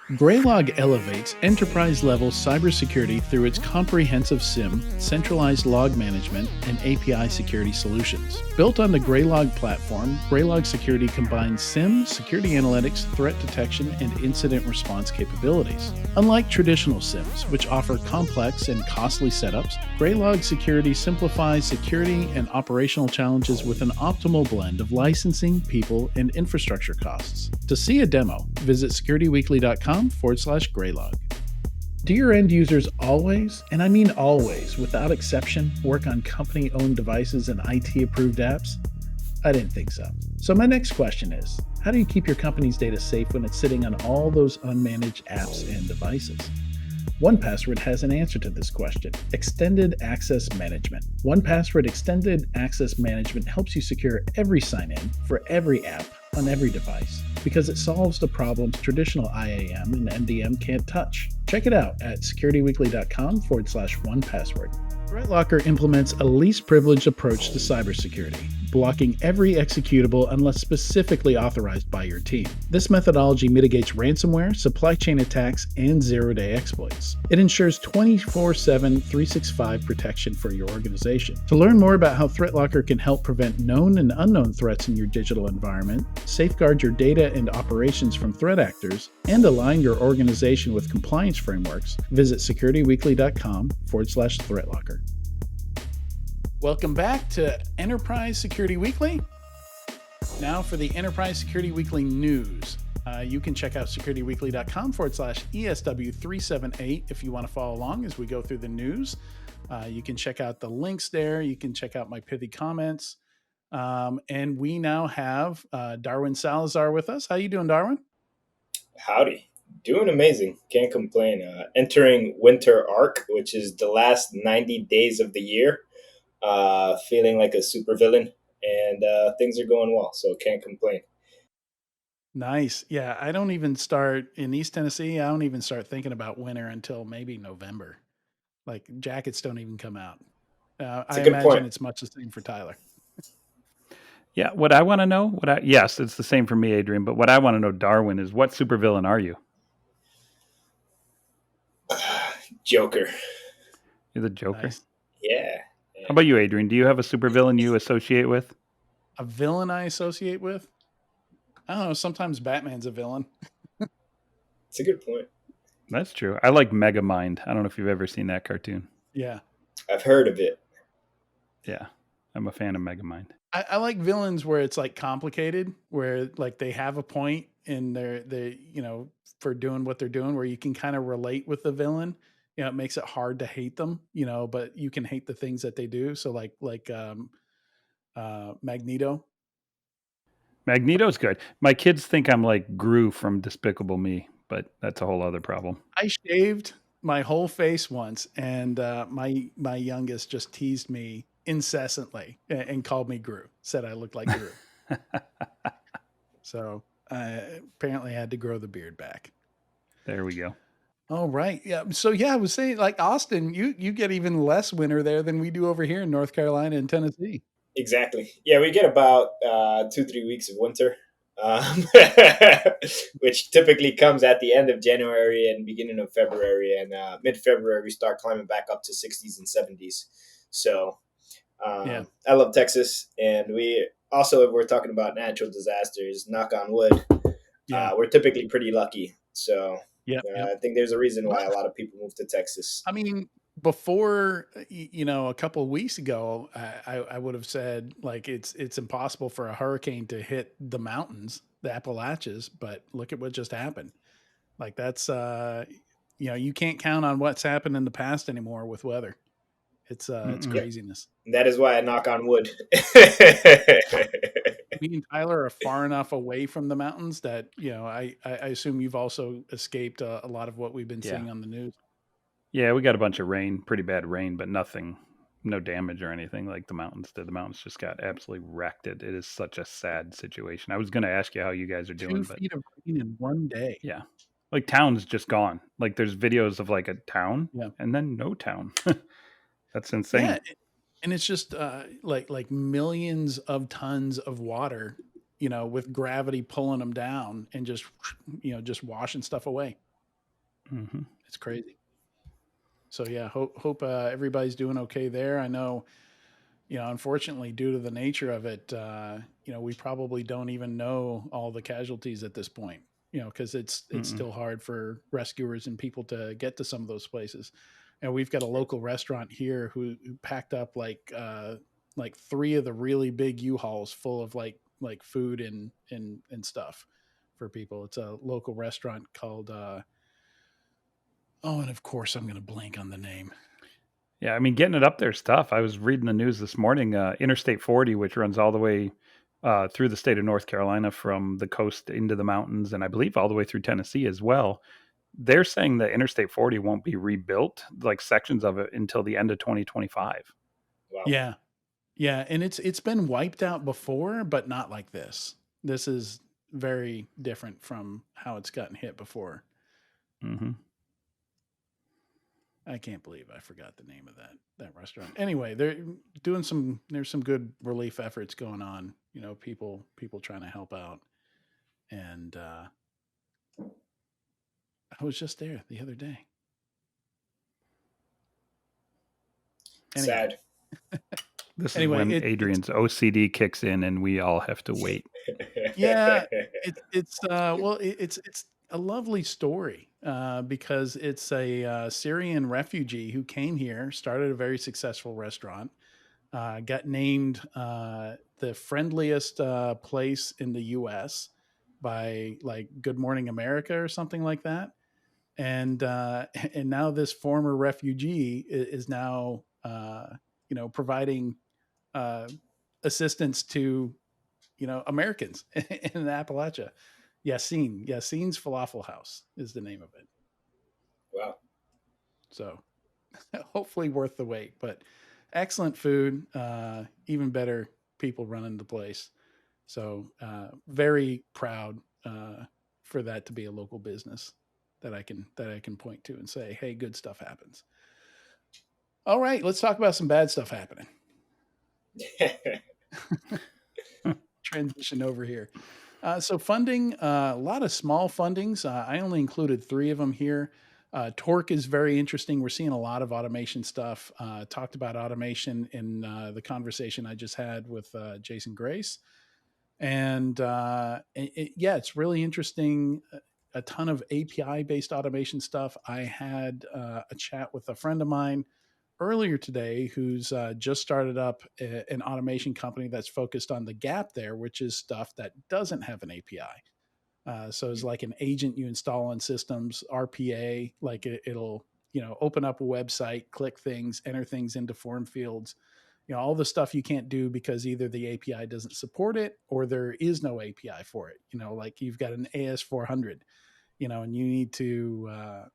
Graylog elevates enterprise-level cybersecurity through its comprehensive SIM, centralized log management, and API security solutions. Built on the Graylog platform, Graylog Security combines SIM, security analytics, threat detection, and incident response capabilities. Unlike traditional SIMs, which offer complex and costly setups, Graylog Security simplifies security and operational challenges with an optimal blend of licensing, people, and infrastructure costs. To see a demo, visit securityweekly.com/Graylog. Do your end users always, and I mean always, without exception, work on company-owned devices and IT-approved apps? I didn't think so. So my next question is, how do you keep your company's data safe when it's sitting on all those unmanaged apps and devices? 1Password has an answer to this question: Extended Access Management. 1Password Extended Access Management helps you secure every sign-in for every app on every device because it solves the problems traditional IAM and MDM can't touch. Check it out at securityweekly.com/1password. ThreatLocker implements a least privileged approach to cybersecurity, blocking every executable unless specifically authorized by your team. This methodology mitigates ransomware, supply chain attacks, and zero-day exploits. It ensures 24/7, 365 protection for your organization. To learn more about how ThreatLocker can help prevent known and unknown threats in your digital environment, safeguard your data and operations from threat actors, and align your organization with compliance frameworks, visit securityweekly.com/ThreatLocker. Welcome back to Enterprise Security Weekly. Now for the Enterprise Security Weekly news. You can check out securityweekly.com/ESW378 if you want to follow along as we go through the news. You can check out the links there. You can check out my pithy comments. And we now have Darwin Salazar with us. How you doing, Darwin? Howdy. Doing amazing. Can't complain. Entering winter arc, which is the last 90 days of the year. Feeling like a supervillain, and things are going well, so can't complain. Nice. Yeah, I don't even start in East Tennessee. I don't even start thinking about winter until maybe November. Like jackets don't even come out. It's I a good imagine point. it's much the same for Tyler. Yeah, what I want to know, yes, it's the same for me, Adrian. But what I want to know, Darwin, is what supervillain are you? Joker. You're the Joker. Nice. Yeah. How about you, Adrian? Do you have a supervillain you associate with? A villain I associate with? I don't know. Sometimes Batman's a villain. It's a good point. That's true. I like Megamind. I don't know if you've ever seen that cartoon. Yeah. I've heard of it. Yeah, I'm a fan of Megamind. I like villains where it's like complicated, where like they have a point and they for doing what they're doing, where you can kind of relate with the villain. It makes it hard to hate them, but you can hate the things that they do. So like Magneto. Magneto's good. My kids think I'm like Gru from Despicable Me, but that's a whole other problem. I shaved my whole face once, and my youngest just teased me incessantly and called me Gru. Said I looked like Gru. So I apparently had to grow the beard back. There we go. Oh, right. Yeah. So yeah, I was saying like Austin, you get even less winter there than we do over here in North Carolina and Tennessee. Exactly. Yeah, we get about 2-3 weeks of winter, um, which typically comes at the end of January and beginning of February. And mid-February, we start climbing back up to 60s and 70s. So Yeah. I love Texas. And we also, if we're talking about natural disasters, knock on wood, Yeah. we're typically pretty lucky. So Yep. Yep. I think there's a reason Well, why a lot of people move to Texas. I mean, before a couple of weeks ago, I would have said like it's impossible for a hurricane to hit the mountains, the Appalachians, but look at what just happened. Like that's you can't count on what's happened in the past anymore with weather. It's Mm-mm. Yeah, craziness. that is why I knock on wood. Me and Tyler are far enough away from the mountains that I assume you've also escaped a lot of what we've been Yeah. seeing on the news. Yeah, we got a bunch of rain, pretty bad rain, but nothing, no damage or anything like the mountains did. The mountains just got absolutely wrecked. It is such a sad situation. I was going to ask you how you guys are Two doing, but feet of rain in one day. yeah, like town's just gone. Like there's videos of like a town Yeah. and then no town. That's Yeah, insane. and it's just like millions of tons of water, with gravity pulling them down and just just washing stuff away. Mm-hmm. It's crazy. So yeah, hope everybody's doing okay there. I know, unfortunately, due to the nature of it, we probably don't even know all the casualties at this point. Because it's Mm-mm. still hard for rescuers and people to get to some of those places. And we've got a local restaurant here who packed up like three of the really big U-Hauls full of like food and stuff for people. It's a local restaurant called and of course I'm going to blank on the name. Yeah, I mean, getting it up there's tough. I was reading the news this morning. Interstate 40, which runs all the way through the state of North Carolina from the coast into the mountains, and I believe all the way through Tennessee as well. They're saying that Interstate 40 won't be rebuilt, like sections of it, until the end of 2025. Wow. Yeah. Yeah, and it's been wiped out before, but not like this. This is very different from how it's gotten hit before. Mm-hmm. I can't believe I forgot the name of that restaurant. Anyway, they're doing there's some good relief efforts going on, people trying to help out. And I was just there the other day. Anyway. Sad. This is Anyway, when Adrian's OCD kicks in and we all have to wait. yeah, it's a lovely story because it's a Syrian refugee who came here, started a very successful restaurant, got named the friendliest place in the U.S. by like Good Morning America or something like that, and and now this former refugee is now providing uh, assistance to Americans in Appalachia. Yassin's Falafel House is the name of it. Wow. So hopefully worth the wait, but excellent food, even better people running the place. So very proud for that to be a local business that I can point to and say, hey, good stuff happens. All right, let's talk about some bad stuff happening. Transition over here. So funding, a lot of small fundings. I only included three of them here. Torq is very interesting. We're seeing a lot of automation stuff. Talked about automation in the conversation I just had with Jason Grace. And yeah, it's really interesting. A ton of API based automation stuff. I had a chat with a friend of mine earlier today who's just started up an automation company that's focused on the gap there, which is stuff that doesn't have an API. So it's like an agent you install on systems, RPA, like it'll open up a website, click things, enter things into form fields, all the stuff you can't do because either the API doesn't support it or there is no API for it. Like you've got an AS400, and you need to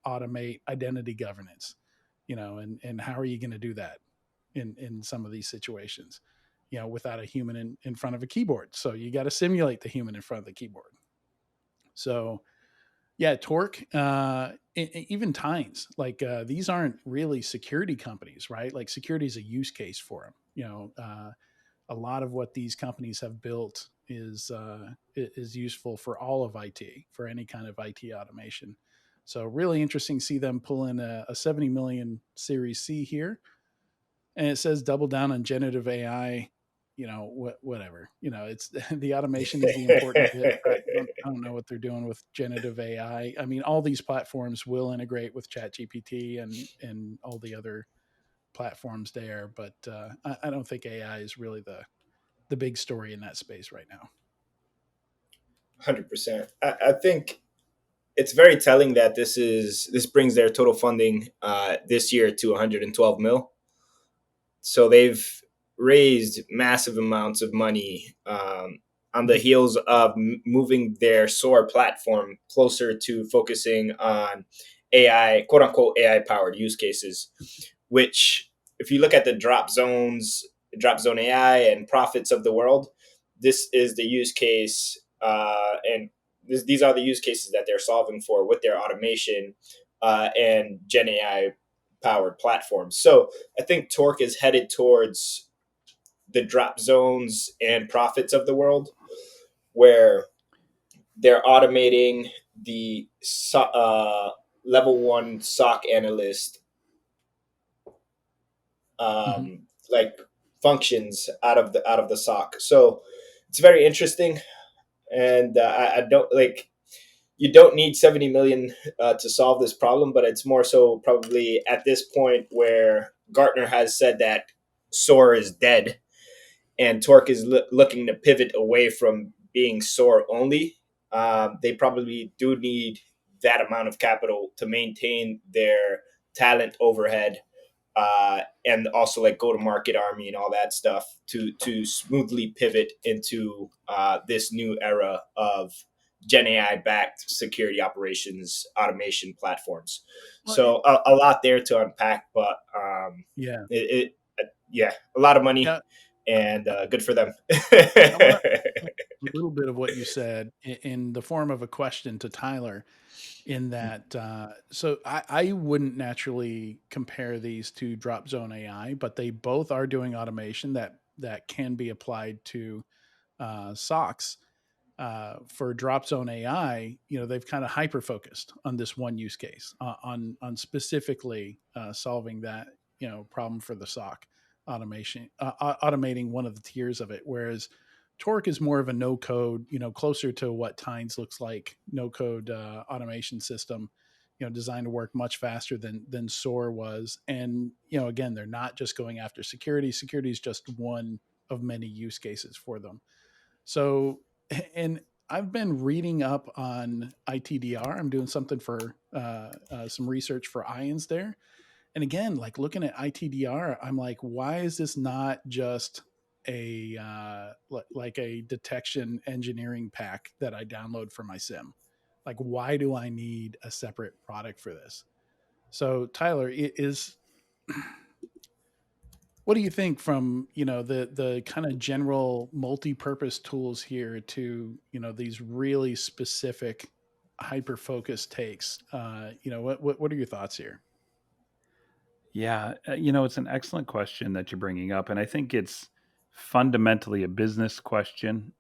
automate identity governance, and how are you going to do that in some of these situations, without a human in front of a keyboard? So you got to simulate the human in front of the keyboard. So yeah, Torq, even Tines, like these aren't really security companies, right? Like security is a use case for them. A lot of what these companies have built is useful for all of IT, for any kind of IT automation. So really interesting to see them pull in a 70 million Series C here, and it says double down on generative AI. Whatever. It's the automation is the important bit. I don't know what they're doing with generative AI. I mean, all these platforms will integrate with ChatGPT and all the other platforms there, but I don't think AI is really the big story in that space right now. 100%. I think it's very telling that this brings their total funding this year to 112 mil. So they've raised massive amounts of money on the heels of moving their SOAR platform closer to focusing on AI, quote unquote, AI powered use cases, which, if you look at the drop zone AI and profits of the world, this is the use case, these are the use cases that they're solving for with their automation and Gen AI powered platforms. So I think Torq is headed towards the drop zones and profits of the world, where they're automating the level one SOC analyst Hmm. like functions out of the SOC. So it's very interesting, and I don't like you don't need 70 million to solve this problem, but it's more so probably at this point where Gartner has said that SOAR is dead and Torq is looking to pivot away from being SOAR only. They probably do need that amount of capital to maintain their talent overhead, and also like go to market army and all that stuff to smoothly pivot into this new era of Gen AI backed security operations automation platforms. Well, So a lot there to unpack, but yeah, yeah, a lot of money yeah. and good for them. I want to a little bit of what you said in the form of a question to Tyler. In that, so I wouldn't naturally compare these to Drop Zone AI, but they both are doing automation that can be applied to SOCs. For Drop Zone AI, they've kind of hyper focused on this one use case, on specifically solving that problem for the SOC automation, automating one of the tiers of it. Whereas Torq is more of a no code, closer to what Tines looks like, no code automation system, designed to work much faster than SOAR was. And again, they're not just going after security. Security is just one of many use cases for them. So, and I've been reading up on ITDR. I'm doing something for some research for IONS there. And again, like looking at ITDR, I'm like, why is this not just a like a detection engineering pack that I download for my sim? Like, why do I need a separate product for this? So, Tyler, is what do you think from the kind of general multi-purpose tools here to these really specific hyper focused takes? What are your thoughts here? Yeah, it's an excellent question that you're bringing up, and I think it's fundamentally a business question.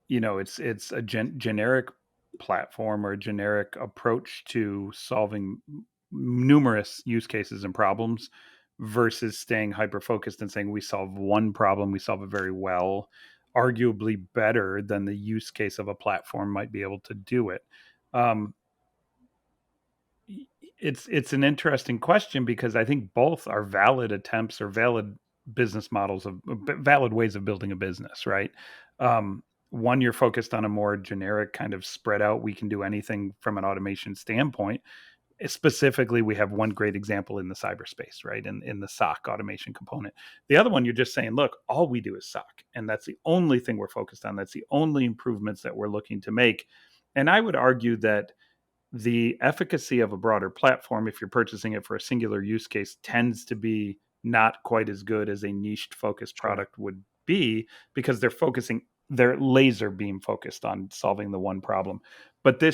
It's a generic platform or a generic approach to solving numerous use cases and problems versus staying hyper focused and saying we solve one problem, we solve it very well, arguably better than the use case of a platform might be able to do it. Um, it's an interesting question because I think both are valid attempts or valid business models of valid ways of building a business, right? Um, One, you're focused on a more generic kind of spread out. We can do anything from an automation standpoint. Specifically, we have one great example in the cyberspace, right? In the SOC automation component. The other one, you're just saying, look, all we do is SOC, and that's the only thing we're focused on. That's the only improvements that we're looking to make. And I would argue that the efficacy of a broader platform, if you're purchasing it for a singular use case, tends to be not quite as good as a niched focused Sure. product would be because they're laser beam focused on solving the one problem. But the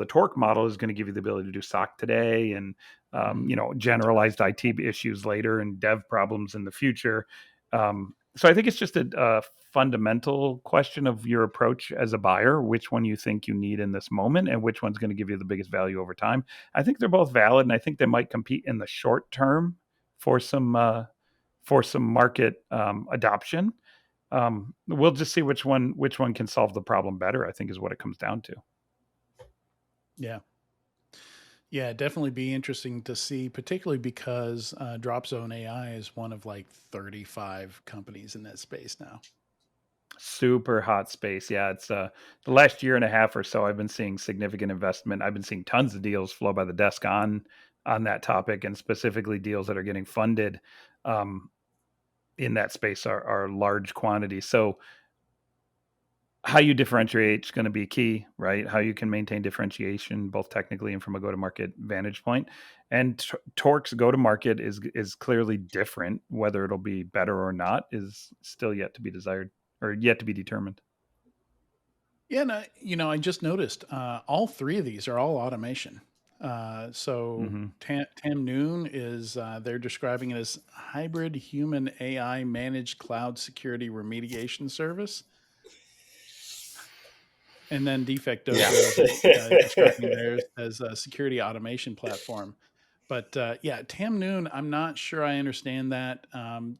Torq model is going to give you the ability to do SOC today and Mhm. generalized IT issues later and dev problems in the future. So I think it's just a fundamental question of your approach as a buyer, which one you think you need in this moment and which one's going to give you the biggest value over time. I think they're both valid, and I think they might compete in the short term for some market adoption. We'll just see which one can solve the problem better, I think is what it comes down to. Yeah. Yeah, definitely be interesting to see, particularly because Drop Zone AI is one of like 35 companies in that space now. Super hot space. Yeah, it's the last year and a half or so I've been seeing significant investment. I've been seeing tons of deals flow by the desk on that topic, and specifically deals that are getting funded um, in that space are large quantities. So how you differentiate is going to be key, right? How you can maintain differentiation both technically and from a go-to-market vantage point. And Torque's go-to-market is clearly different. Whether it'll be better or not is still yet to be desired or yet to be determined. Yeah, and I just noticed all three of these are all automation. So Hmm. Tamnoon is they're describing it as hybrid human AI managed cloud security remediation service. And then Defect Yeah. Dojo that describing there as a security automation platform. But yeah, Tamnoon, I'm not sure I understand that.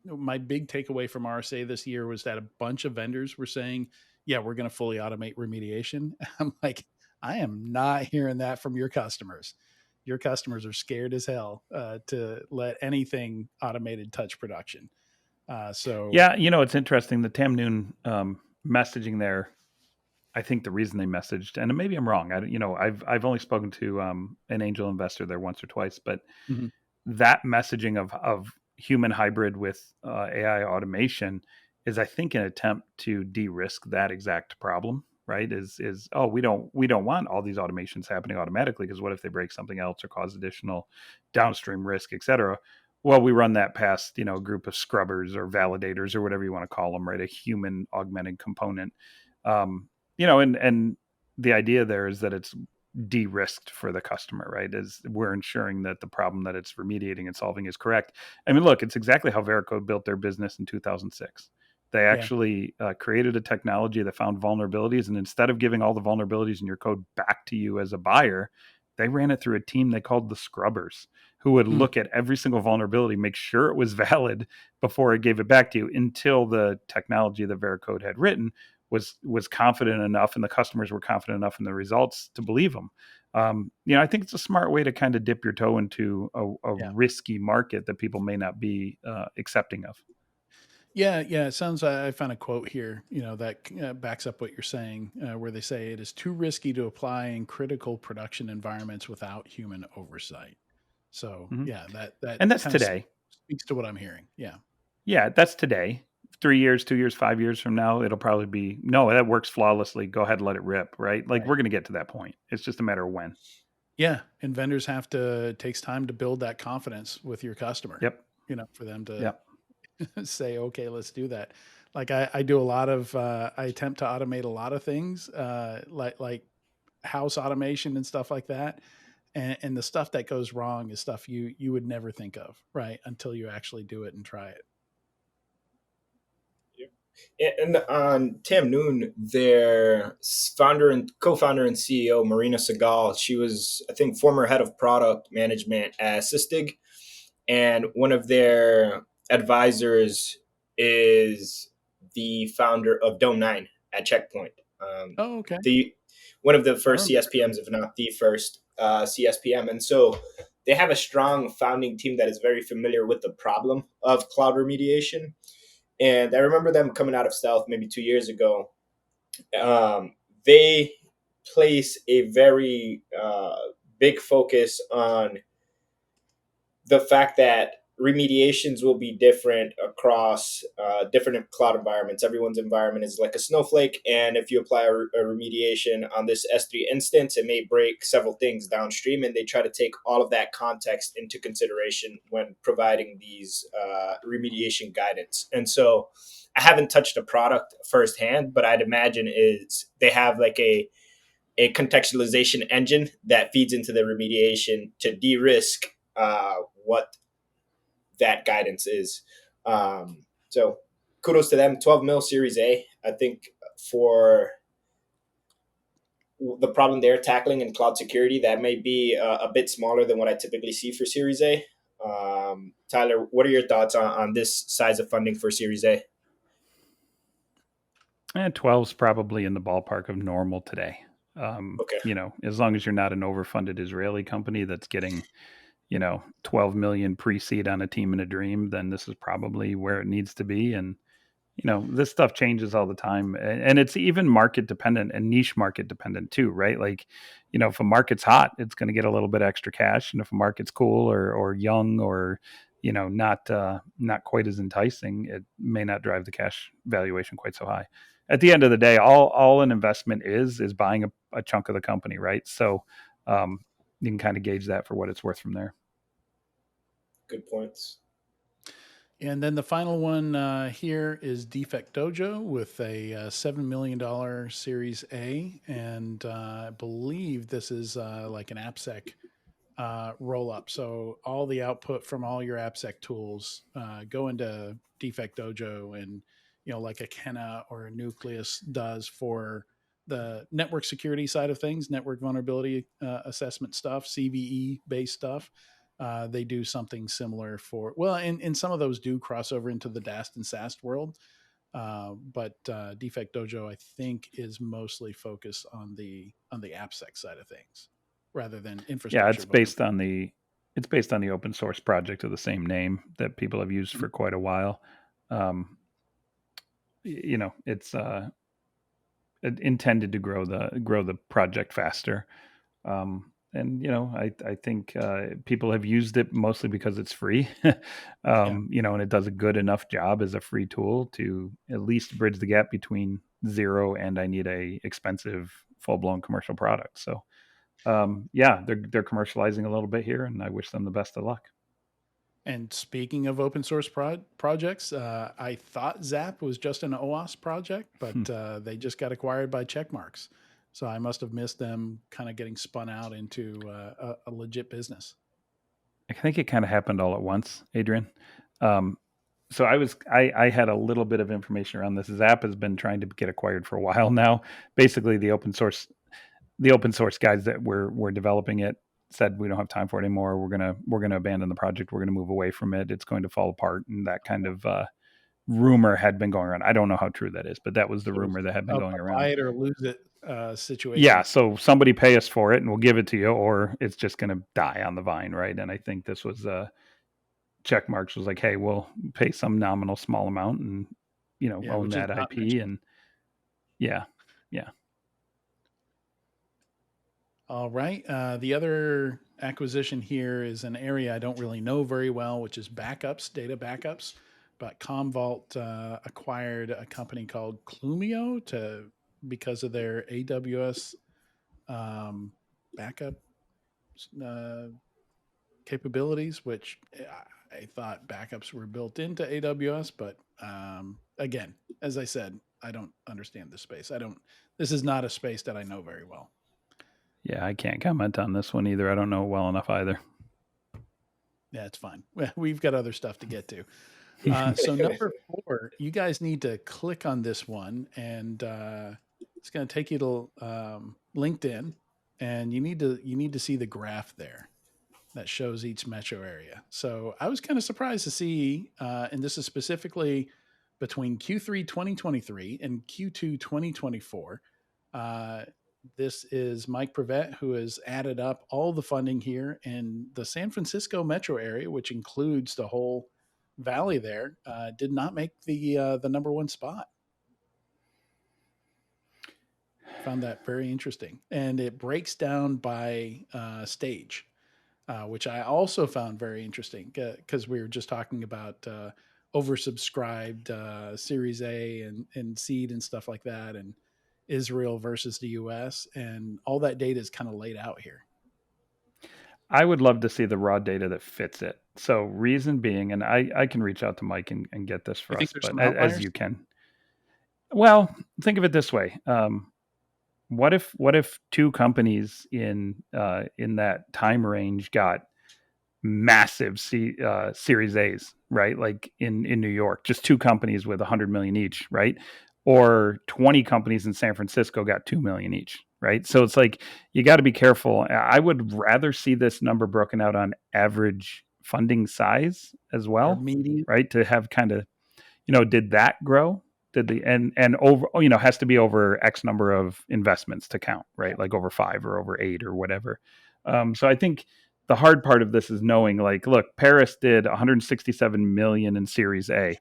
My big takeaway from RSA this year was that a bunch of vendors were saying, yeah, we're going to fully automate remediation. I'm like, I am not hearing that from your customers. Your customers are scared as hell to let anything automated touch production. So, Yeah, it's interesting. The Tamnoon messaging there. I think the reason they messaged, and maybe I'm wrong. I've only spoken to an angel investor there once or twice, but mhm, that messaging of human hybrid with AI automation is, I think, an attempt to de-risk that exact problem. Right? Is oh, we don't want all these automations happening automatically, because what if they break something else or cause additional downstream risk, et cetera? Well, we run that past a group of scrubbers or validators or whatever you want to call them, right? A human augmented component. And the idea there is that it's de-risked for the customer, right? Is we're ensuring that the problem that it's remediating and solving is correct. I mean, look, it's exactly how Veracode built their business in 2006. They yeah. actually created a technology that found vulnerabilities, and instead of giving all the vulnerabilities in your code back to you as a buyer, they ran it through a team they called the scrubbers, who would Mm, look at every single vulnerability, make sure it was valid before it gave it back to you, until the technology that Veracode had written was confident enough, and the customers were confident enough in the results to believe them. I think it's a smart way to kind of dip your toe into a yeah. risky market that people may not be accepting of. Yeah, yeah. It sounds. I found a quote here, that backs up what you're saying, where they say it is too risky to apply in critical production environments without human oversight. So Mhm. yeah, that And that's kind of today. speaks to what I'm hearing. Yeah, Yeah, that's today. 3 years, 2 years, 5 years from now, it'll probably be, no, that works flawlessly. Go ahead and let it rip, right? Like, right. we're going to get to that point. It's just a matter of when. Yeah, and vendors have to. It takes time to build that confidence with your customer. Yep. For them to Yep. say, okay, let's do that. Like I do a lot of. I attempt to automate a lot of things, like house automation and stuff like that. And the stuff that goes wrong is stuff you would never think of, right, until you actually do it and try it. And on Tamnoon, their founder and co-founder and CEO Marina Segal, she was, I think, former head of product management at Sysdig, and one of their advisors is the founder of Dome Nine at Checkpoint. Oh, okay. The One of the I first remember him. CSPMs, if not the first CSPM, and so they have a strong founding team that is very familiar with the problem of cloud remediation. And I remember them coming out of stealth maybe 2 years ago. They place a very big focus on the fact that remediations will be different across different cloud environments. Everyone's environment is like a snowflake, and if you apply a remediation on this S3 instance, it may break several things downstream, and they try to take all of that context into consideration when providing these remediation guidance. And so I haven't touched a product firsthand, but I'd imagine is they have like a contextualization engine that feeds into the remediation to de-risk what that guidance is. So kudos to them. 12 mil Series A. I think for the problem they're tackling in cloud security, that may be a bit smaller than what I typically see for Series A. Tyler, what are your thoughts on this size of funding for Series A? And 12's probably in the ballpark of normal today. Okay. As long as you're not an overfunded Israeli company that's getting 12 million pre-seed on a team in a dream, then this is probably where it needs to be. And this stuff changes all the time, and it's even market dependent and niche market dependent too, right? Like, if a market's hot, it's going to get a little bit extra cash, and if a market's cool or young or not quite as enticing, it may not drive the cash valuation quite so high. At the end of the day, all an investment is buying a chunk of the company, right? So you can kind of gauge that for what it's worth from there. Good points. And then the final one here is Defect Dojo with a $7 million Series A. And I believe this is like an AppSec roll up. So all the output from all your AppSec tools go into Defect Dojo, and like a Kenna or a Nucleus does for the network security side of things, network vulnerability assessment stuff, CVE based stuff. They do something similar for, well, and some of those do cross over into the DAST and SAST world. But Defect Dojo, I think, is mostly focused on the AppSec side of things rather than Yeah, infrastructure. it's based on the open source project of the same name that people have used for quite a while. It's intended to grow the project faster. I think people have used it mostly because it's free, Yeah. and it does a good enough job as a free tool to at least bridge the gap between zero and I need a expensive full blown commercial product. So, they're commercializing a little bit here, and I wish them the best of luck. And speaking of open source projects, I thought Zap was just an OWASP project, but they just got acquired by Checkmarx. So I must have missed them kind of getting spun out into a legit business. I think it kind of happened all at once, Adrian. Um, so I had a little bit of information around this. Zap has been trying to get acquired for a while now. Basically, the open source guys that were developing it said we don't have time for it anymore. We're gonna abandon the project. We're gonna move away from it. It's going to fall apart, and that kind of rumor had been going around. I don't know how true that is, but that was the So it was rumor that had been a going buy around. it or lose it Yeah, situation. so somebody pay us for it, and we'll give it to you, or it's just going to die on the vine, right? And I think this was Checkmarx was like, hey, we'll pay some nominal small amount and Yeah, own which is that not IP, mentioned. and yeah, yeah. All right. The other acquisition here is an area I don't really know very well, which is backups, data backups. But Commvault acquired a company called Clumio because of their AWS um, backup uh, capabilities, which I thought backups were built into AWS. But again, as I said, I don't understand this space. I don't. This is not a space that I know very well. Yeah, I can't comment on this one either. I don't know well enough either. Yeah, it's fine. We've got other stuff to get to. So number 4, you guys need to click on this one, and it's going to take you to LinkedIn, and you need to see the graph there that shows each metro area. So I was kind of surprised to see, and this is specifically between Q3 2023 and Q2 2024. Uh, this is Mike Prevet, who has added up all the funding here in the San Francisco metro area, which includes the whole valley there. Did not make the number one spot. Found that very interesting, and it breaks down by stage, which I also found very interesting because we were just talking about oversubscribed Series A and seed and stuff like that, and Israel versus the US, and all that data is kind of laid out here. I would love to see the raw data that fits it. So reason being, and I can reach out to Mike and get this You for think us, there's but some as outliers? you can. Well, think of it this way. What if two companies in that time range got massive Series A's, right? Like in New York, just two companies with 100 million each, right? Or 20 companies in San Francisco got 2 million each, right? So it's like you got to be careful. I would rather see this number broken out on average funding size as Or well, median? right? To have kind of, did that grow? Did the and over, has to be over X number of investments to count, right? Like over 5 or over 8 or whatever. So I think the hard part of this is knowing, like, look, Paris did 167 million in Series A.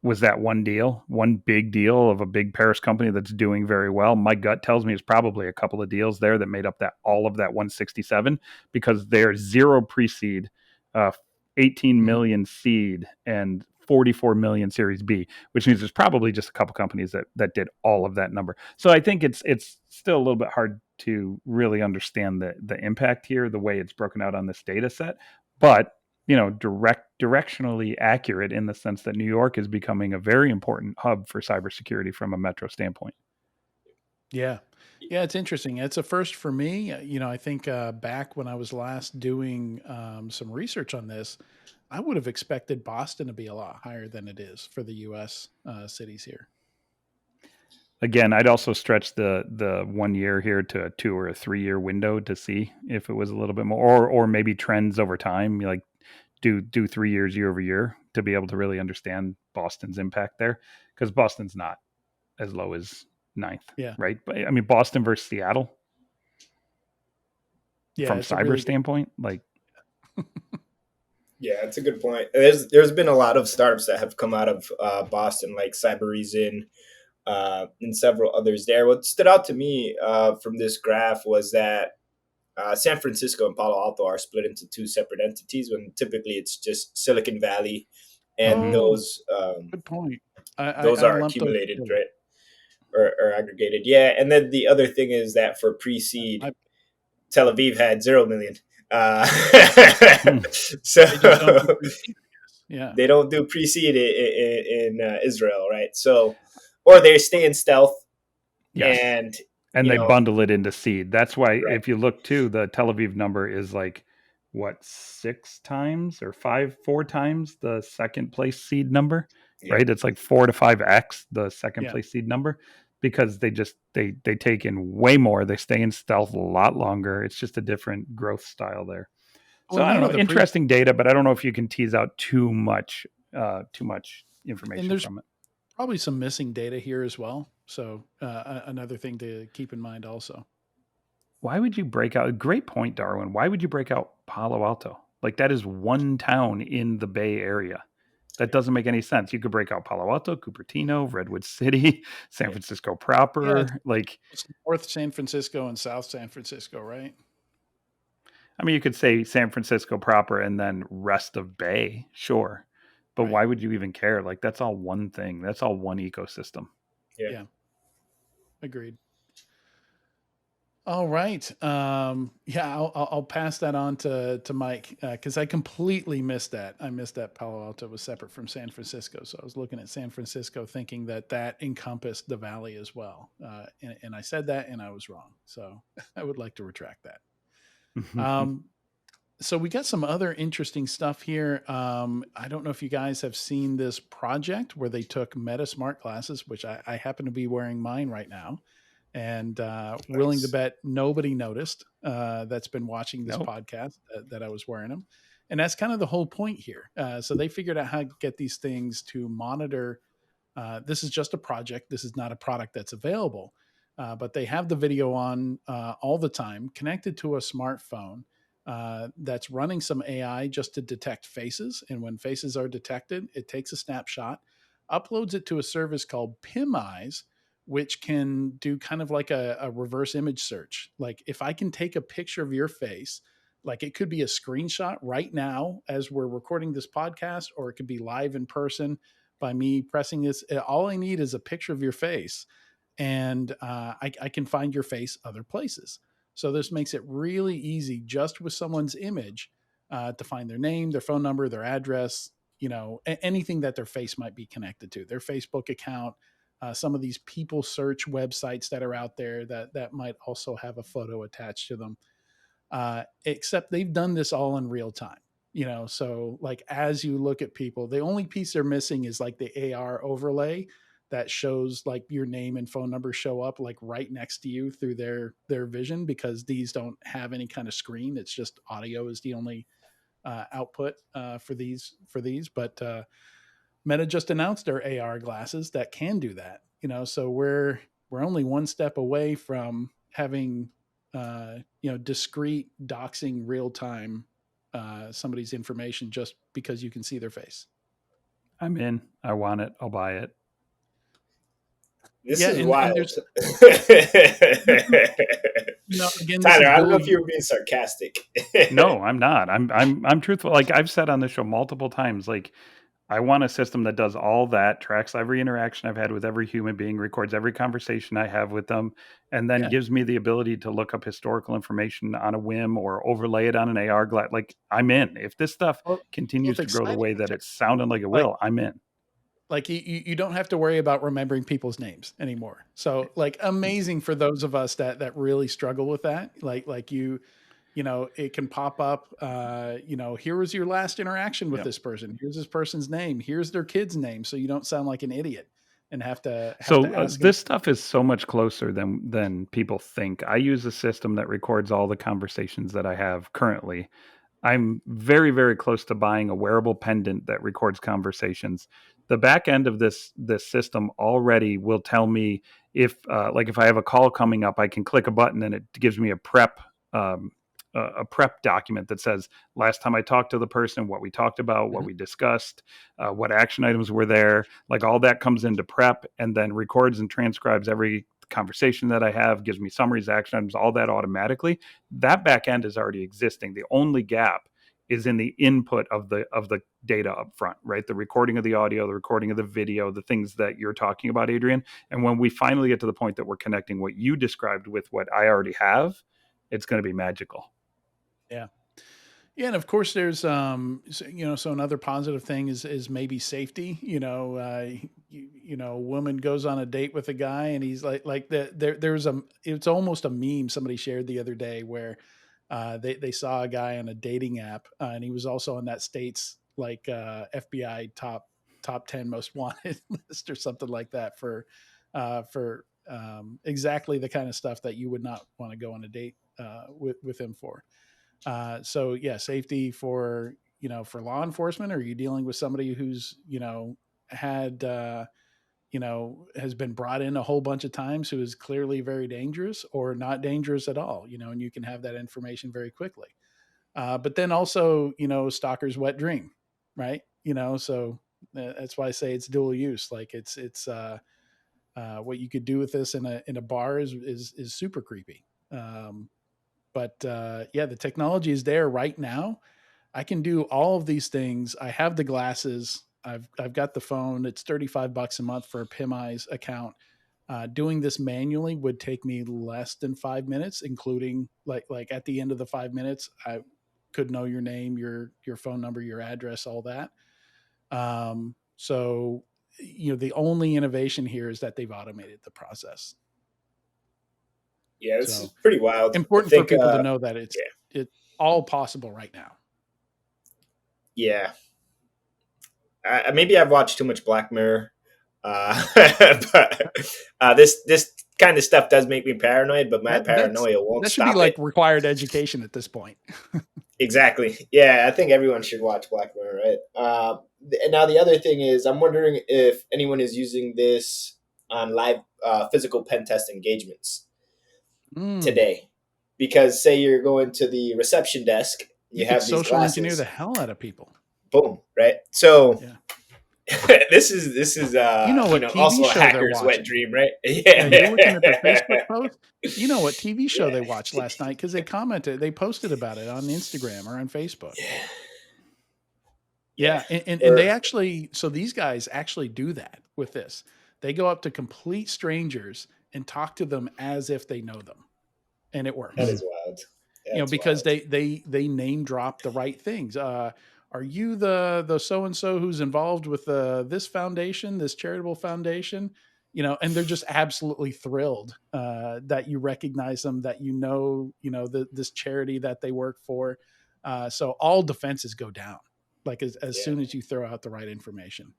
Was that one deal, one big deal of a big Paris company that's doing very well? My gut tells me it's probably a couple of deals there that made up that all of that 167, because they're zero pre-seed, uh, 18 Mhm. million seed, and 44 million Series B, which means there's probably just a couple companies that did all of that number. So I think it's still a little bit hard to really understand the impact here, the way it's broken out on this data set. But directionally accurate in the sense that New York is becoming a very important hub for cybersecurity from a metro standpoint. Yeah. Yeah, it's interesting. It's a first for me. I think back when I was last doing some research on this, I would have expected Boston to be a lot higher than it is for the U.S. Cities here. Again, I'd also stretch the 1 year here to a 2 or a 3 year window to see if it was a little bit more, or maybe trends over time. Like do 3 years year over year to be able to really understand Boston's impact there, because Boston's not as low as ninth, Yeah. right? But I mean, Boston versus Seattle Yeah. from It's a cyber really good. standpoint, like Yeah, it's a good point. There's been a lot of startups that have come out of Boston, like Cybereason, and several others there. What stood out to me from this graph was that San Francisco and Palo Alto are split into two separate entities when typically it's just Silicon Valley, and mhm. Oh, good point. those I are lumped those accumulated, together. right, or aggregated. Yeah, and then the other thing is that for pre-seed, I, Tel Aviv had 0 million. Hmm. So they just don't do pre-seed, I guess. Yeah. they don't do pre-seed in Israel, right? So, or they stay in stealth, Yes, and and you they know, bundle it into seed. That's why right? if you look too, the Tel Aviv number is like what 6 times or 4 times the second place seed number, Yep. right? It's like 4 to 5x the second Yeah. place seed number, because they take in way more. They stay in stealth a lot longer. It's just a different growth style there. So Well, I don't know, the pre interesting data, but I don't know if you can tease out too much and information there's from it. probably some missing data here as well. So another thing to keep in mind also. Why would you break out? Great point, Darwin. Why would you break out Palo Alto? Like that is one town in the Bay Area. That doesn't make any sense. You could break out Palo Alto, Cupertino, Redwood City, San Yeah. Francisco Yeah, proper. Like, it's North San Francisco and South San Francisco, right? I mean, you could say San Francisco proper and then rest of Bay, sure. But Right. why would you even care? Like, that's all one thing. That's all one ecosystem. Yeah. Yeah. Agreed. All right. Yeah, I'll pass that on to Mike because I completely missed that. I missed that Palo Alto was separate from San Francisco, so I was looking at San Francisco thinking that that encompassed the valley as well, and I said that and I was wrong. So I would like to retract that. Um, so we got some other interesting stuff here. I don't know if you guys have seen this project where they took Meta Smart glasses, which I happen to be wearing mine right now, and willing to Nice. bet nobody noticed that's been watching this Nope. podcast that I was wearing them. And that's kind of the whole point here. So they figured out how to get these things to monitor. This is just a project. This is not a product that's available, but they have the video on all the time, connected to a smartphone that's running some AI just to detect faces. And when faces are detected, it takes a snapshot, uploads it to a service called PimEyes, which can do kind of like a reverse image search. Like if I can take a picture of your face, like it could be a screenshot right now as we're recording this podcast, or it could be live in person by me pressing this. All I need is a picture of your face, and I can find your face other places. So this makes it really easy just with someone's image to find their name, their phone number, their address, anything that their face might be connected to, their Facebook account, some of these people search websites that are out there that might also have a photo attached to them. Except they've done this all in real time. So like as you look at people, the only piece they're missing is like the AR overlay that shows like your name and phone number show up like right next to you through their vision, because these don't have any kind of screen. It's just audio is the only output for these. But Meta just announced their AR glasses that can do that. So we're only one step away from having discrete doxing real time somebody's information just because you can see their face. I'm in. I want it. I'll buy it. This Yeah, is and wild. there's again, this Tyler, is I don't know dual if you were being sarcastic. No, I'm not. I'm truthful. Like I've said on the show multiple times, like I want a system that does all that, tracks every interaction I've had with every human being, records every conversation I have with them, and then Yeah. gives me the ability to look up historical information on a whim or overlay it on an AR glass. Like I'm in. If this stuff Well, continues it's to grow the way exciting that too. it's sounding like it Like will, I'm in. like you don't have to worry about remembering people's names anymore. So like amazing for those of us that really struggle with that. Like it can pop up, here was your last interaction with Yep. this person. Here's this person's name. Here's their kid's name. So you don't sound like an idiot. and have to So ask them. this stuff is so much closer than people think. I use a system that records all the conversations that I have currently. I'm very, very close to buying a wearable pendant that records conversations. The back end of this system already will tell me if, like, if I have a call coming up, I can click a button and it gives me um, a prep document that says last time I talked to the person, what we talked about, what we discussed, what action items were there. Like all that comes into prep and then records and transcribes every conversation that I have, gives me summaries, action items, all that automatically. That back end is already existing. The only gap is in the input of the data up front, right? The recording of the audio, the recording of the video, the things that you're talking about, Adrian. And when we finally get to the point that we're connecting what you described with what I already have, it's going to be magical. Yeah. Yeah, and of course there's so another positive thing is maybe safety. A woman goes on a date with a guy and he's there's it's almost a meme somebody shared the other day where they saw a guy on a dating app and he was also on that state's FBI top 10 most wanted list or something like that for exactly the kind of stuff that you would not want to go on a date with him for. So yeah, safety for for law enforcement. Are you dealing with somebody who's had has been brought in a whole bunch of times, who is clearly very dangerous or not dangerous at all? And you can have that information very quickly. But then also stalker's wet dream, right? So that's why I say it's dual use. Like what you could do with this in a bar is super creepy. But yeah, the technology is there right now. I can do all of these things. I have the glasses. I've got the phone. It's $35 a month for a PIMEYES account. Doing this manually would take me less than 5 minutes, including like at the end of the 5 minutes, I could know your name, your phone number, your address, all that. So the only innovation here is that they've automated the process. Yeah, this So is pretty wild. I important for think, people to know that yeah, it's all possible right now. yeah. Maybe I've watched too much Black Mirror, but this kind of stuff does make me paranoid. But my paranoia won't That should be stop like it. required education at this point. Exactly. Yeah, I think everyone should watch Black Mirror, right? And now the other thing is, I'm wondering if anyone is using this on live physical pen test engagements Mm. today, because say you're going to the reception desk, You you could have these social engineer the glasses, hell out of people. boom, right? So Yeah. this is You know what TV also a show they're hacker's wet watching. dream, right? Yeah, you're looking at their Facebook Yeah. post. You know what TV show Yeah. they watched last night because they posted about it on Instagram or on Facebook. Yeah. Yeah. Yeah, and they Or actually, so these guys actually do that with this. They go up to complete strangers and talk to them as if they know them, and it that works. is wild. That's Because wild. they name drop the right things. Are you the so and so who's involved with this foundation, this charitable foundation? And they're just absolutely thrilled that you recognize them, that this charity that they work for. So all defenses go down, like as Yeah. soon as you throw out the right information.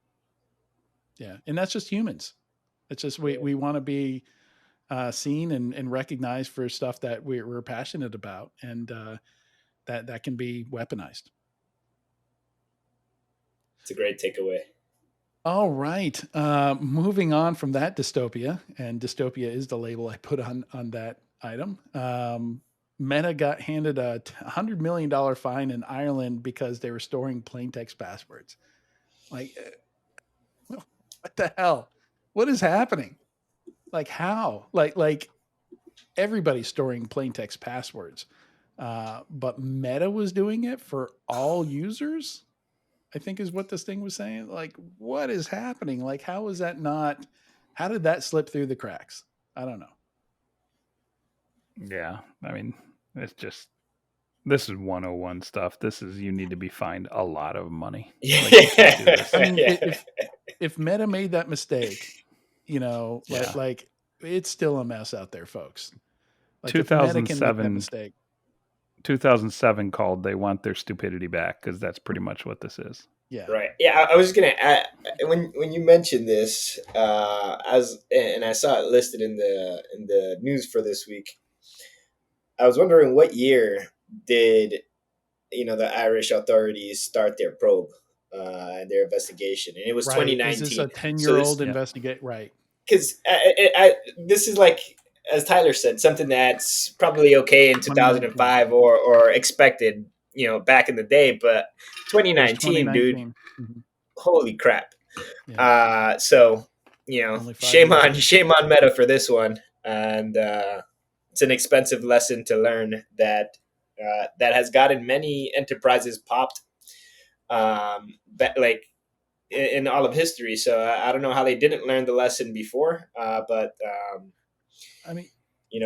Yeah, and that's just humans. It's just we Yeah. we want to be seen and recognized for stuff that we're passionate about, and that can be weaponized. It's a great takeaway. All right, moving on from that dystopia, and dystopia is the label I put on that item. Meta got handed a $100 million fine in Ireland because they were storing plaintext passwords. Like, what the hell? What is happening? Like, how? Like everybody's storing plaintext passwords. But Meta was doing it for all users, I think is what this thing was saying. Like, what is happening? Like, how did that slip through the cracks? I don't know. Yeah, I mean, this is 101 stuff. This is, you need to be fined a lot of money. Like, you can't do this. I mean, Yeah. if Meta made that mistake, Yeah. like it's still a mess out there, folks. Like if Meta can make that 2007 mistake, 2007 called, they want their stupidity back, because that's pretty much what this is. Yeah. Right. Yeah, I was just gonna add when you mentioned this, as and I saw it listed in the news for this week. I was wondering what year did the Irish authorities start their probe and their investigation, and it was Right. Is this 2019. a 10 So year this old investigate? Right. because this is like, as Tyler said, something that's probably okay in 2019. 2005 or expected, back in the day, but It was 2019, dude, 2019. Mhm. holy crap. Yeah. So Only 5 shame years on later. shame on Meta for this one, and it's an expensive lesson to learn that has gotten many enterprises popped, like in all of history. So I don't know how they didn't learn the lesson before, but I mean,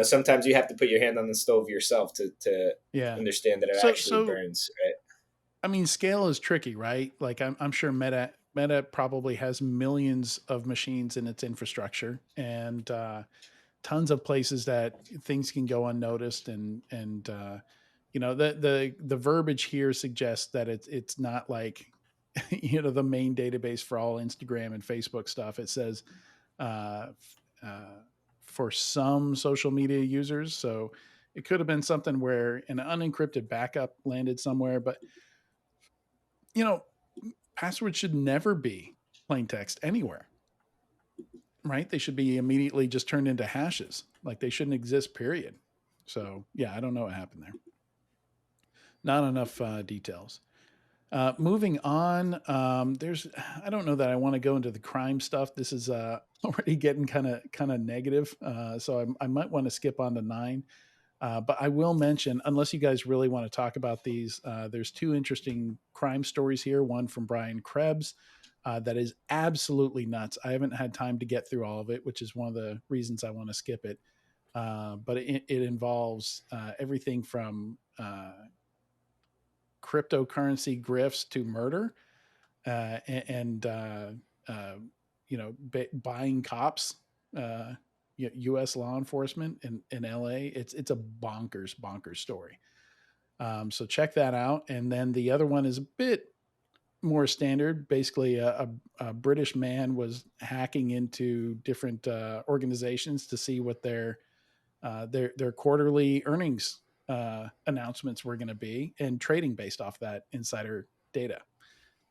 sometimes you have to put your hand on the stove yourself to yeah. understand that it So, actually so burns, right? I mean, scale is tricky, right? Like I'm sure Meta probably has millions of machines in its infrastructure and tons of places that things can go unnoticed and the verbiage here suggests that it's not like the main database for all Instagram and Facebook stuff. It says uh, uh, for some social media users, so it could have been something where an unencrypted backup landed somewhere, but you know passwords should never be plain text anywhere, right? They should be immediately just turned into hashes. Like they shouldn't exist, period. So, yeah, I don't know what happened there. Not enough details. Moving on, I don't know that I want to go into the crime stuff. This is already getting kind of negative. So I might want to skip on to 9. But I will mention, unless you guys really want to talk about these, there's 2 interesting crime stories here. One from Brian Krebs that is absolutely nuts. I haven't had time to get through all of it, which is one of the reasons I want to skip it. But it involves everything from cryptocurrency grifts to murder and uh, buying cops. U.S. law enforcement in L.A. It's a bonkers story. So check that out. And then the other one is a bit more standard. Basically, a British man was hacking into different organizations to see what their quarterly earnings announcements were going to be, and trading based off that insider data,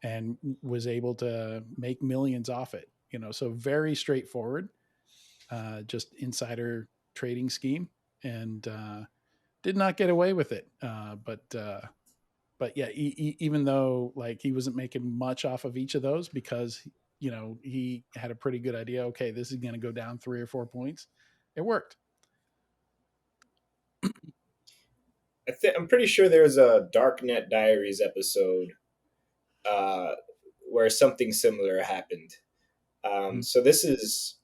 and was able to make millions off it. So very straightforward, just insider trading scheme, and did not get away with it. But yeah, even though like he wasn't making much off of each of those because he had a pretty good idea. Okay, this is going to go down 3 or 4 points. It worked. I'm pretty sure there's a Darknet Diaries episode uh, where something similar happened. Mhm. So this is,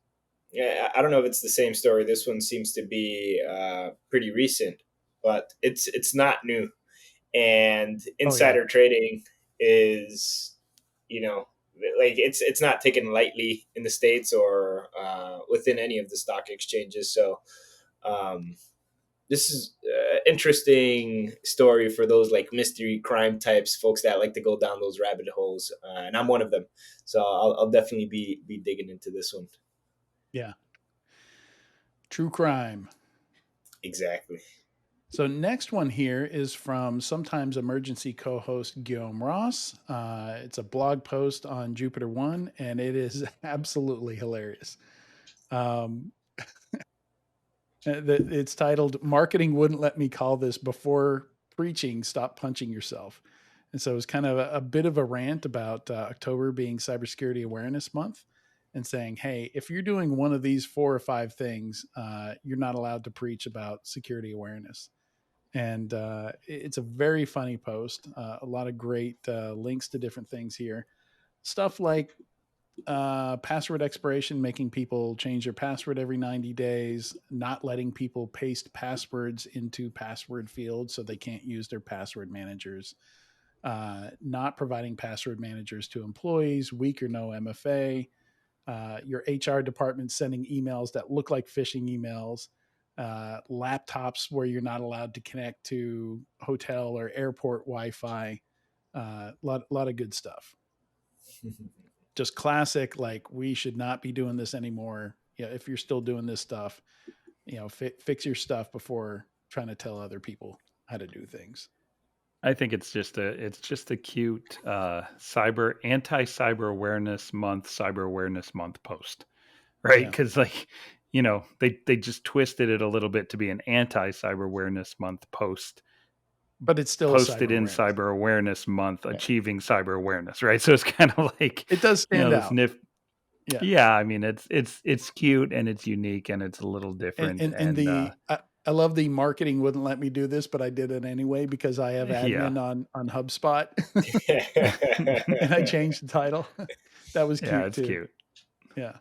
yeah, I don't know if it's the same story. This one seems to be pretty recent, but it's not new. And Oh yeah. insider trading is, you know, like it's not taken lightly in the States or within any of the stock exchanges. So um, this is interesting story for those like mystery crime types, folks that like to go down those rabbit holes, and I'm one of them. So I'll definitely be digging into this one. Yeah. True crime. Exactly. So next one here is from sometimes emergency co-host Guillaume Ross. It's a blog post on Jupiter One, and it is absolutely hilarious. Um, it's titled "Marketing Wouldn't Let Me Call This Before Preaching. Stop Punching Yourself." And so it's kind of a bit of a rant about October being Cybersecurity Awareness Month, and saying, "Hey, if you're doing one of these 4 or 5 things, you're not allowed to preach about security awareness." And it's a very funny post. A lot of great links to different things here. Stuff like password expiration, making people change their password every 90 days, not letting people paste passwords into password fields so they can't use their password managers, not providing password managers to employees, weak or no MFA, your HR department sending emails that look like phishing emails, laptops where you're not allowed to connect to hotel or airport Wi-Fi. A lot of good stuff. Just classic, like, we should not be doing this anymore. Yeah, if you're still doing this stuff, fix your stuff before trying to tell other people how to do things. I think it's just a cute anti-cyber awareness month post, right? Yeah, Because like, they just twisted it a little bit to be an anti-cyber awareness month post, but it's still a posted cyber in awareness. cyber awareness month, Yeah. achieving cyber awareness, right? So it's kind of like, It does stand this out. nif. Yeah. Yeah, I mean, it's cute and it's unique and it's a little and different, and, and and the I love the marketing wouldn't let me do this, but I did it anyway because I have yeah, admin on HubSpot, and I changed the title. That was yeah, cute it's too. cute. Yeah.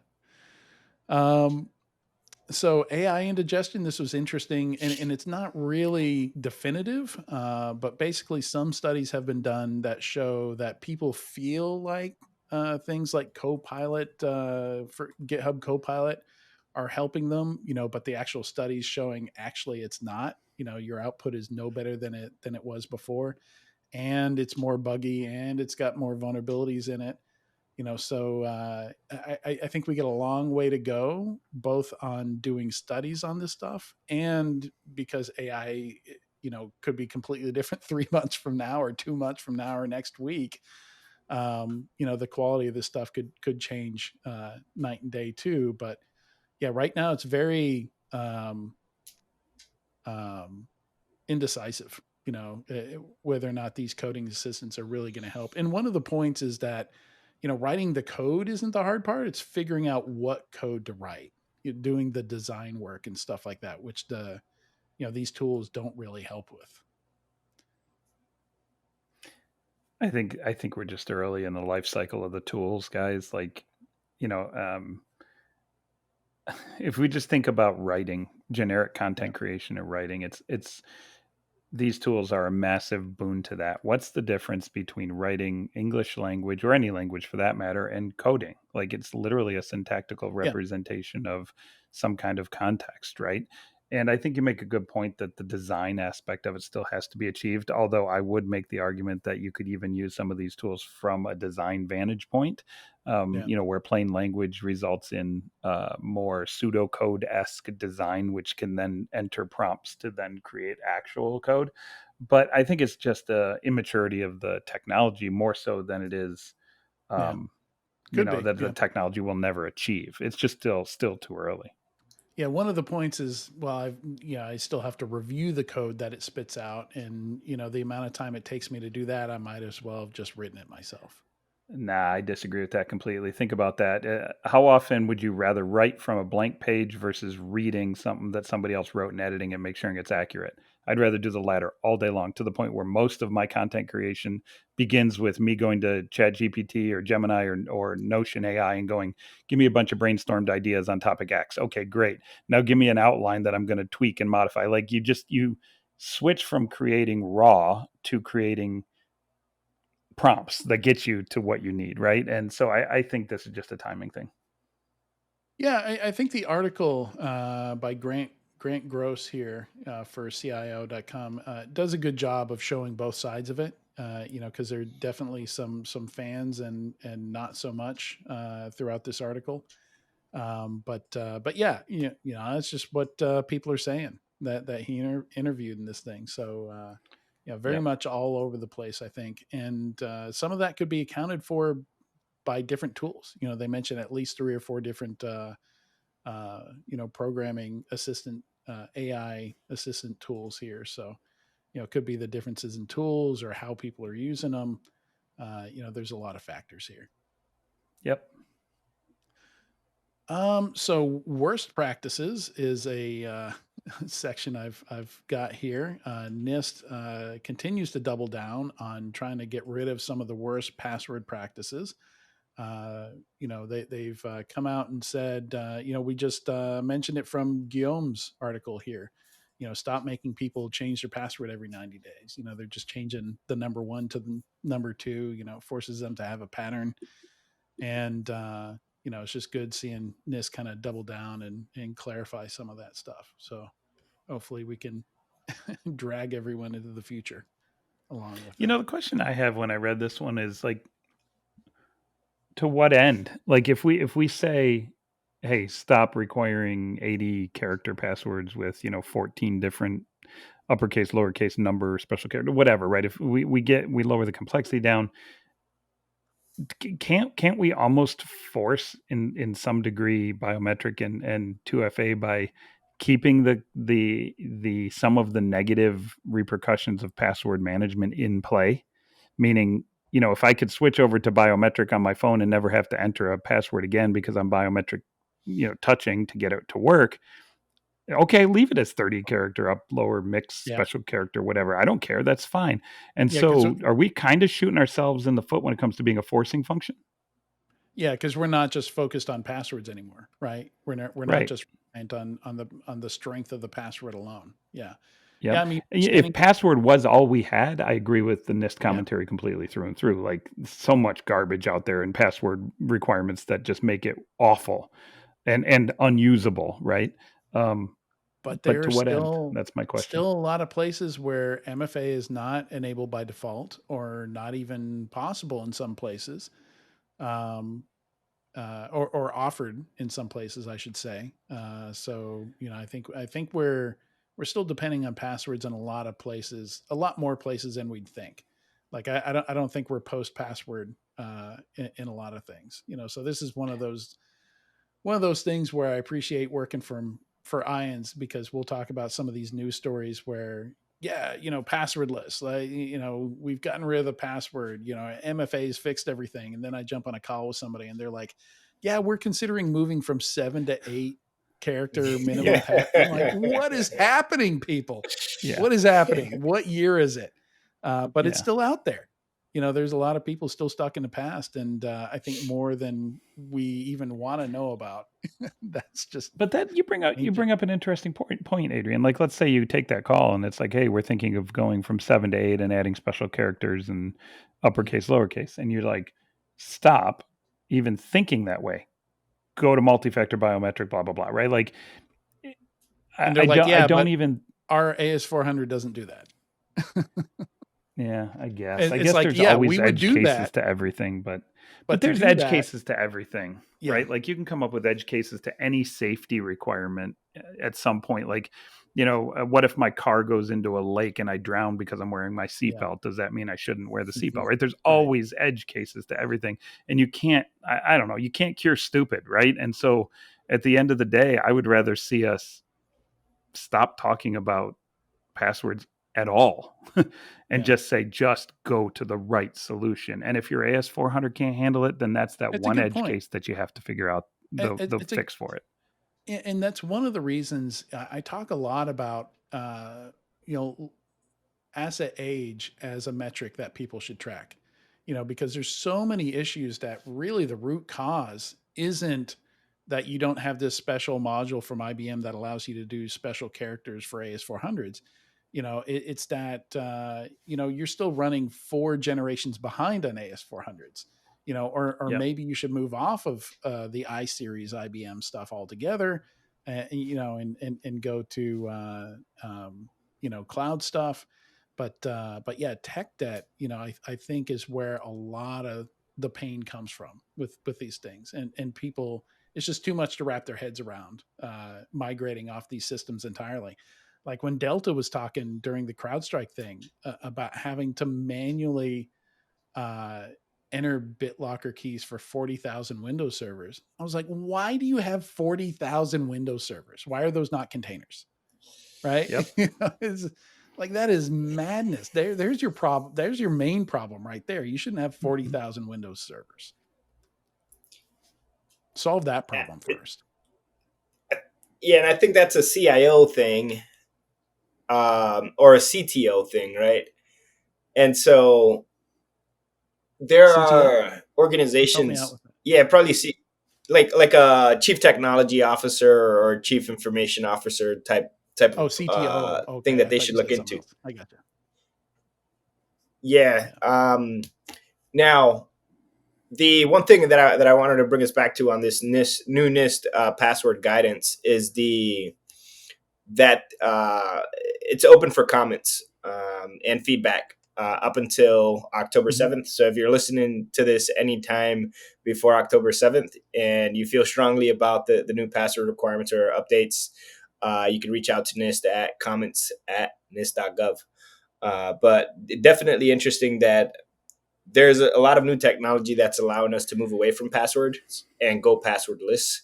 Um, so AI indigestion, this was interesting, and it's not really definitive, but basically some studies have been done that show that people feel like things like Copilot, for GitHub Copilot, are helping them, but the actual studies showing actually it's not. Your output is no better than it was before, and it's more buggy, and it's got more vulnerabilities in it. So I think we get a long way to go, both on doing studies on this stuff, and because AI, could be completely different 3 months from now, or 2 months from now, or next week. The quality of this stuff could change night and day too. But yeah, right now it's very um, indecisive, whether or not these coding assistants are really going to help. And one of the points is that, writing the code isn't the hard part. It's figuring out what code to write, doing the design work and stuff like that, which these tools don't really help with. I think we're just early in the life cycle of the tools, guys. Like, you know, if we just think about writing, generic Yeah. content creation and writing, it's these tools are a massive boon to that. What's the difference between writing English language, or any language for that matter, and coding? Like, it's literally a syntactical Yeah. representation of some kind of context, right? And I think you make a good point that the design aspect of it still has to be achieved. Although I would make the argument that you could even use some of these tools from a design vantage point, Yeah. where plain language results in more pseudocode esque design, which can then enter prompts to then create actual code. But I think it's just the immaturity of the technology more so than it is, Yeah. um, Could be. that the Yeah. technology will never achieve. It's just still too early. Yeah, one of the points is, well, I still have to review the code that it spits out, and the amount of time it takes me to do that, I might as well have just written it myself. Nah, I disagree with that completely. Think about that. How often would you rather write from a blank page versus reading something that somebody else wrote and editing and make sure it's accurate? I'd rather do the latter all day long, to the point where most of my content creation begins with me going to ChatGPT or Gemini or Notion AI and going, give me a bunch of brainstormed ideas on topic X. Okay, great. Now give me an outline that I'm going to tweak and modify. Like, you switch from creating raw to creating prompts that get you to what you need, right? And so I think this is just a timing thing. Yeah, I think the article by Grant Gross here for CIO.com does a good job of showing both sides of it. Because there are definitely some fans and not so much throughout this article. But yeah, it's just what people are saying that he interviewed in this thing. So very Yep. much all over the place, I think, and some of that could be accounted for by different tools. They mentioned at least 3 or 4 different programming assistant, AI assistant tools here. So it could be the differences in tools or how people are using them. There's a lot of factors here. Yep. So worst practices is a section I've got here. NIST continues to double down on trying to get rid of some of the worst password practices. They've come out and said, we just mentioned it from Guillaume's article here. Stop making people change their password every 90 days. They're just changing the number 1 to the number 2. Forces them to have a pattern, and it's just good seeing NIST kind of double down and clarify some of that stuff. So hopefully we can drag everyone into the future along with that. The question I have when I read this one is like, to what end? Like if we say, hey, stop requiring 80 character passwords with 14 different uppercase, lowercase, number, special character, whatever, right? If we lower the complexity down, can't we almost force in some degree biometric and 2FA by keeping the some of the negative repercussions of password management in play? Meaning, if I could switch over to biometric on my phone and never have to enter a password again because I'm biometric, touching to get it to work, okay, leave it as 30 character up, lower, mixed, Yeah. special character, whatever. I don't care. That's fine. And Yeah, 'cause so are we kind of shooting ourselves in the foot when it comes to being a forcing function? Yeah, because we're not just focused on passwords anymore, right? We're not Right. just reliant on the strength of the password alone. Yeah. Yeah, Yep. I mean, If scanning, password was all we had, I agree with the NIST yeah. commentary completely through and through. Like so much garbage out there and password requirements that just make it awful and unusable, right? Um, But but there to are what end? still That's my question. still a lot of places where MFA is not enabled by default or not even possible in some places. Um, or offered in some places, I should say. So I think we're still depending on passwords in a lot of places, a lot more places than we'd think. Like I don't think we're post password in a lot of things. So this is one of those things where I appreciate working for Ions because we'll talk about some of these news stories where yeah, passwordless. Like, we've gotten rid of the password, MFA's fixed everything. And then I jump on a call with somebody and they're like, yeah, we're considering moving from 7 to 8 character minimum pass. I'm like, what is happening, people? Yeah. What is happening? What year is it? But it's Yeah. still out there. There's a lot of people still stuck in the past. And I think more than we even want to know about. That's just But that you bring ancient. up an interesting point, Adrian. Like, let's say you take that call and it's like, hey, we're thinking of going from 7 to 8 and adding special characters and uppercase, lowercase, and you're like, stop even thinking that way. Go to multi-factor biometric, blah blah blah, right? Like, And they're I like, don't, I yeah, don't but even. our AS400 doesn't do that. Yeah, I guess. I It's guess like, there's yeah, always we would edge do cases that, to everything, but but to there's do edge that, cases to everything, yeah, right? Like you can come up with edge cases to any safety requirement at some point. Like, what if my car goes into a lake and I drown because I'm wearing my yeah, seatbelt? Does that mean I shouldn't wear the mhm, seatbelt? Right? There's right. always edge cases to everything, and you can't. I don't know. You can't cure stupid, right? And so at the end of the day, I would rather see us stop talking about passwords at all and Yeah, just say just go to the right solution. And if your AS400 can't handle it, then that's that it's a one good edge point. case that you have to figure out And the it's fix for it. and that's one of the reasons I talk a lot about, you know, asset age as a metric that people should track, because there's so many issues that really the root cause isn't that you don't have this special module from IBM that allows you to do special characters for AS400s. It's that, you're still running 4 generations behind on AS400s, or Yep. maybe you should move off of the I series IBM stuff altogether, and go to, cloud stuff. But yeah, tech debt, I think is where a lot of the pain comes from with these things, and people, it's just too much to wrap their heads around, migrating off these systems entirely. Like when Delta was talking during the CrowdStrike thing, about having to manually uh, enter BitLocker keys for 40,000 Windows servers. I was like, why do you have 40,000 Windows servers? Why are those not containers? Right? Yep. It's like, that is madness. There's your problem. There's your main problem right there. You shouldn't have Mm-hmm. 40,000 Windows servers. Solve that problem first. Yeah, and I think that's a CIO thing, or a CTO thing, right? And so there CTO? are Help me out organizations, with that. yeah, probably see like a chief technology officer or chief information officer type Oh, of CTO. thing Okay. that I they thought should you look said something into. else. I got you. Yeah. Yeah. Now, the one thing that I wanted to bring us back to on this new NIST password guidance is that it's open for comments and feedback. up until October 7th. So if you're listening to this anytime before October 7th and you feel strongly about the new password requirements or updates, you can reach out to NIST at comments@nist.gov. But definitely interesting that there's a lot of new technology that's allowing us to move away from passwords and go passwordless.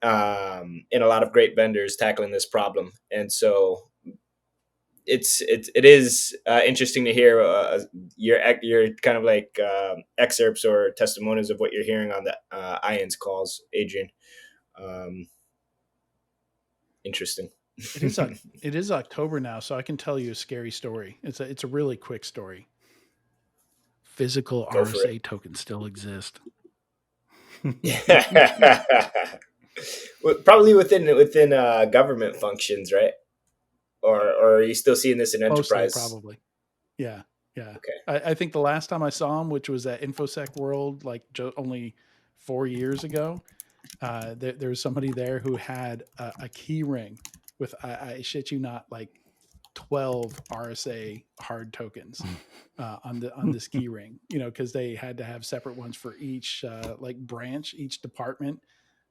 And a lot of great vendors tackling this problem. And so it is interesting to hear your kind of like excerpts or testimonials of what you're hearing on the IANS calls, Adrian. Interesting. It is October now, so I can tell you a scary story. It's a really quick story. Physical Go for RSA it. tokens still exist. Probably within government functions, right? Or are you still seeing this in Mostly, enterprise? probably. Yeah. Okay. I think the last time I saw him, which was at InfoSec World, like only 4 years ago, there was somebody there who had a key ring with, I shit you not, like 12 RSA hard tokens on this key ring, because they had to have separate ones for each like branch, each department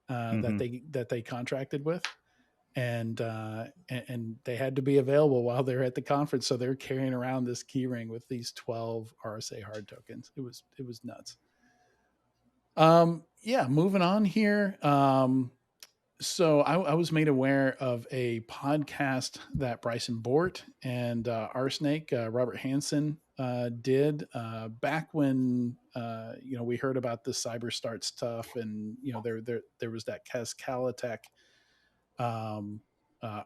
that they contracted with. And they had to be available while they're at the conference, so they're carrying around this key ring with these 12 RSA hard tokens. It was nuts. Yeah, moving on here. So I was made aware of a podcast that Bryson Bort and Arsnake, Robert Hansen, did back when we heard about the CyberStart stuff, and there was that Kaskalitech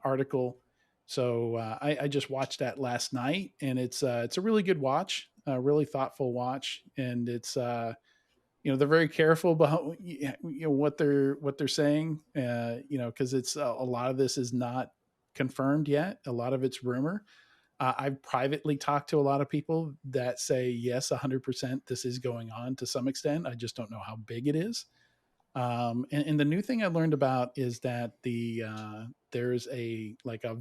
article. So I just watched that last night, and it's a really good watch, a really thoughtful watch, and it's they're very careful about what they're saying, because it's a lot of this is not confirmed yet. A lot of it's rumor. I've privately talked to a lot of people that say yes, 100%, this is going on to some extent. I just don't know how big it is. And the new thing I learned about is that there's a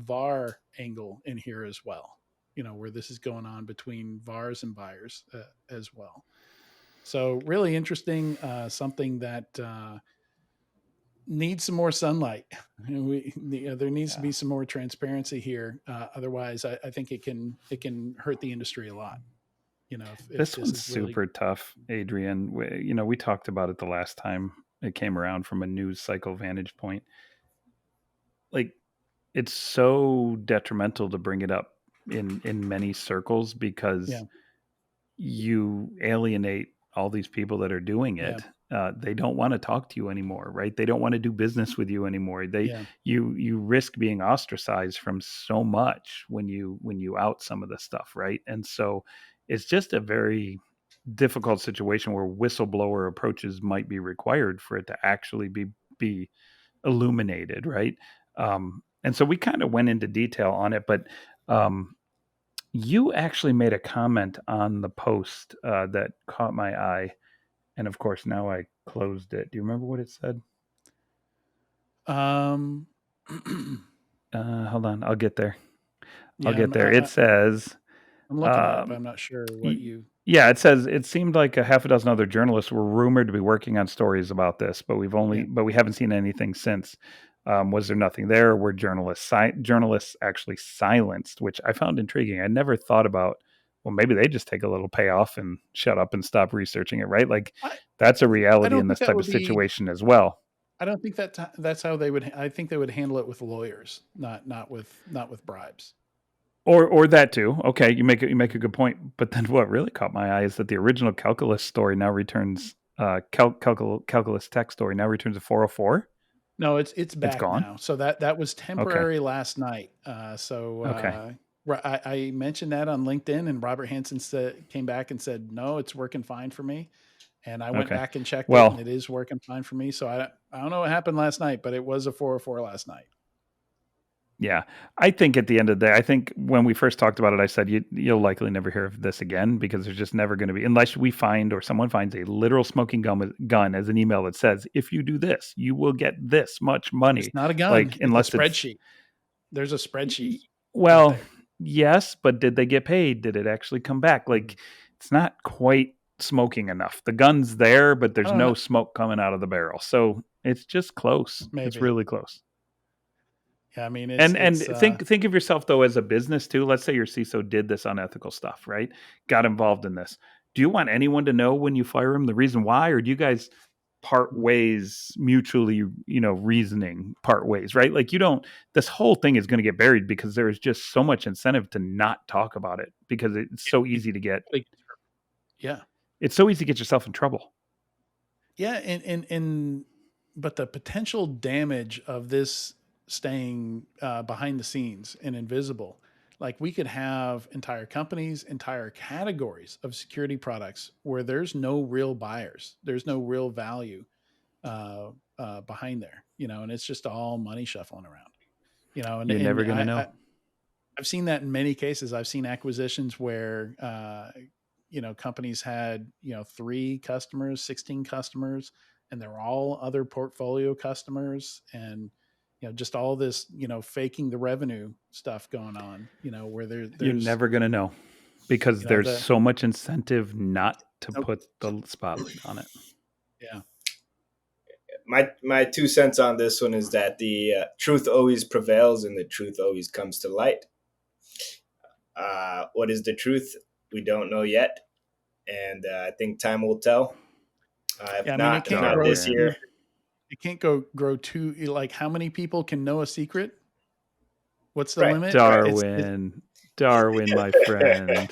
VAR angle in here as well, where this is going on between VARs and buyers as well. So really interesting, something that needs some more sunlight. There needs to be some more transparency here. Otherwise, I think it can hurt the industry a lot. If this one's is really super tough, Adrian. We talked about it the last time it came around from a news cycle vantage point. Like, it's so detrimental to bring it up in many circles because you alienate all these people that are doing it. They don't want to talk to you anymore, right? They don't want to do business with you anymore. You risk being ostracized from so much when you out some of the stuff, right? And so it's just a very difficult situation where whistleblower approaches might be required for it to actually be illuminated, right? And so we kind of went into detail on it, but you actually made a comment on the post that caught my eye, and of course now I closed it. Do you remember what it said? Hold on, I'll get there. It says, I'm looking at it, but I'm not sure what you. Yeah, it says it seemed like a half a dozen other journalists were rumored to be working on stories about this, but we haven't seen anything since. Was there nothing there? Were journalists actually silenced, which I found intriguing. I never thought about, well, maybe they just take a little payoff and shut up and stop researching it, right? Like, that's a reality in this type of situation as well. I don't think that's how they would. I think they would handle it with lawyers, not with bribes. Or that too. Okay, you make a good point. But then what really caught my eye is that the original calculus story now returns calculus tech story now returns a 404. No, it's back gone now. So that was temporary last night. I mentioned that on LinkedIn, and Robert Hansen came back and said, no, it's working fine for me. And I went back and checked it, and it is working fine for me. So I don't know what happened last night, but it was a 404 last night. Yeah, I think at the end of the day, I think when we first talked about it, I said you'll likely never hear of this again because there's just never going to be, unless we find or someone finds a literal smoking gun as an email that says, if you do this, you will get this much money. It's not a gun. Unless it's a spreadsheet. There's a spreadsheet. Well, Yes, but did they get paid? Did it actually come back? Like, it's not quite smoking enough. The gun's there, but there's I don't no know. smoke coming out of the barrel. So it's just close. It's Maybe. really close. Yeah, I mean, And think of yourself though as a business too. Let's say your CISO did this unethical stuff, right? Got involved in this. Do you want anyone to know when you fire him the reason why, or do you guys part ways mutually? Reasoning part ways, right? Like you don't. This whole thing is going to get buried because there is just so much incentive to not talk about it because it's so easy to get. Yeah. It's so easy to get yourself in trouble. Yeah, and but the potential damage of this staying behind the scenes and invisible, like we could have entire companies, entire categories of security products where there's no real buyers, there's no real value behind there, and it's just all money shuffling around, and You're never and going to know. I've seen that in many cases. I've seen acquisitions where companies had 3 customers, 16 customers, and they're all other portfolio customers, and just all this faking the revenue stuff going on. Where You're there's never going to know because there's the so much incentive not to nope, put the spotlight on it. yeah. My 2 cents on this one is that the truth always prevails and the truth always comes to light. What is the truth? We don't know yet, and I think time will tell. Yeah, I mean, If not this year, it can't grow too, like, how many people can know a secret? What's the right? limit? Right. Darwin, my friend.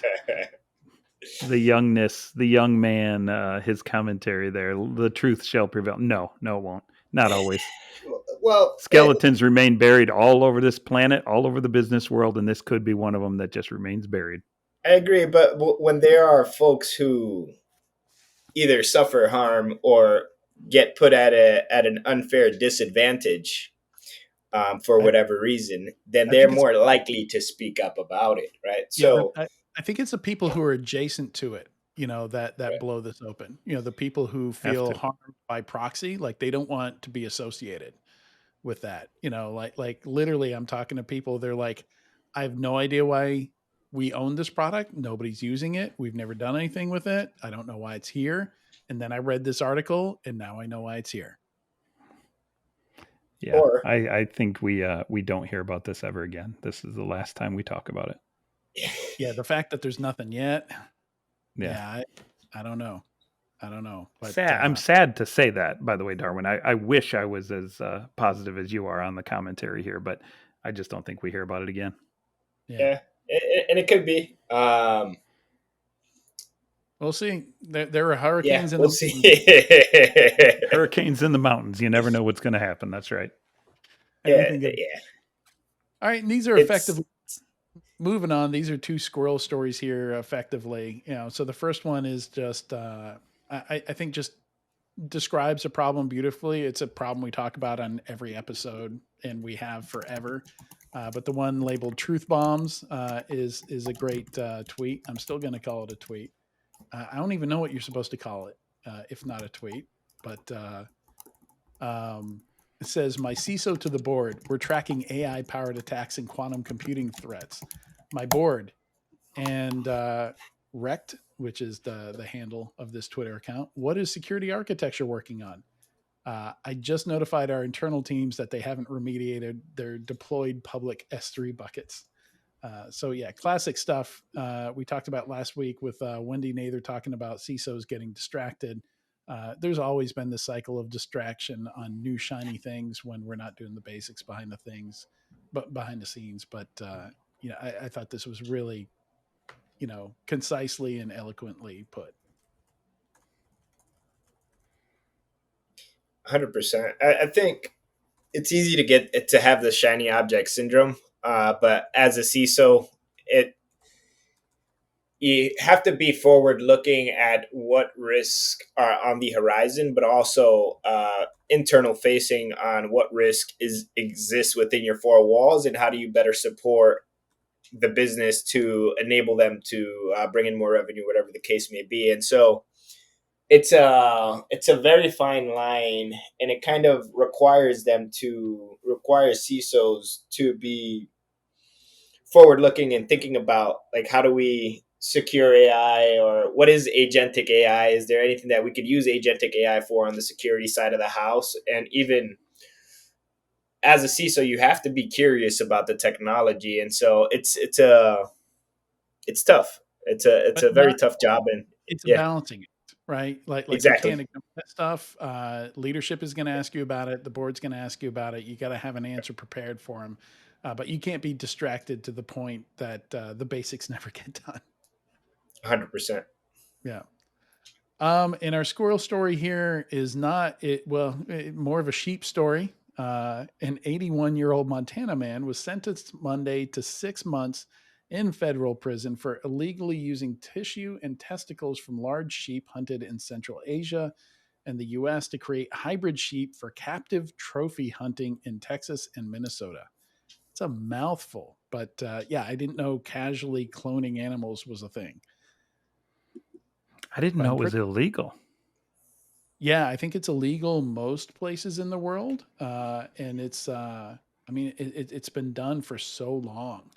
The youngness, the young man, his commentary there. The truth shall prevail. No, it won't. Not always. Well, Skeletons remain buried all over this planet, all over the business world, and this could be one of them that just remains buried. I agree, but when there are folks who either suffer harm or get put at an unfair disadvantage for I, whatever reason, then I they're think it's more likely to speak up about it, right? Yeah, So, I think it's the people who are adjacent to it, that right. blow this open. The people who Have feel to. harmed by proxy, like they don't want to be associated with that. Like literally, I'm talking to people. They're like, I have no idea why we own this product. Nobody's using it. We've never done anything with it. I don't know why it's here. And then I read this article, and now I know why it's here. Yeah, Or I think we don't hear about this ever again. This is the last time we talk about it. Yeah, the fact that there's nothing yet. Yeah. Yeah, I don't know. But Sad. I'm sad to say that, by the way, Darwin. I wish I was as positive as you are on the commentary here, but I just don't think we hear about it again. yeah. yeah, and it could be. We'll see. There are Yeah, hurricanes in we'll the see. Hurricanes in the mountains. You never know what's going to happen. That's right. Yeah, anything. yeah. All right, and these are It's effectively moving on. These are 2 squirrel stories here, effectively. So the first one is just, I think, just describes a problem beautifully. It's a problem we talk about on every episode, and we have forever. But the one labeled "Truth Bombs" is a great tweet. I'm still going to call it a tweet. I don't even know what you're supposed to call it, if not a tweet. But it says, "My CISO to the board. We're tracking AI-powered attacks and quantum computing threats. My board and Rect, which is the handle of this Twitter account. What is security architecture working on? I just notified our internal teams that they haven't remediated their deployed public S3 buckets." So yeah, classic stuff we talked about last week with Wendy Nather talking about CISOs getting distracted. There's always been this cycle of distraction on new shiny things when we're not doing the basics behind behind the scenes. But I thought this was really, concisely and eloquently put. 100%. I think it's easy to have the shiny object syndrome, but as a CISO, it you have to be forward looking at what risks are on the horizon, but also internal facing on what risk exists within your 4 walls, and how do you better support the business to enable them to bring in more revenue, whatever the case may be. And so it's a very fine line, and it kind of requires CISOs to be forward looking and thinking about like how do we secure AI, or what is agentic AI? Is there anything that we could use agentic AI for on the security side of the house? And even as a CISO, you have to be curious about the technology, and so it's tough. It's But a very not tough job, and it's a yeah, balancing act, right? Like you can't exactly, ignore that stuff. Leadership is going to ask you about it. The board's going to ask you about it. You got to have an answer prepared for them. But you can't be distracted to the point that the basics never get done. 100%. Yeah. And our squirrel story here is not it. Well, more of a sheep story. An 81-year-old Montana man was sentenced Monday to 6 months in federal prison for illegally using tissue and testicles from large sheep hunted in Central Asia and the U.S. to create hybrid sheep for captive trophy hunting in Texas and Minnesota. It's a mouthful, but yeah, I didn't know casually cloning animals was a thing. I didn't But know I'm it was pretty illegal. Yeah, I think it's illegal most places in the world, and it's. I mean, it's been done for so long.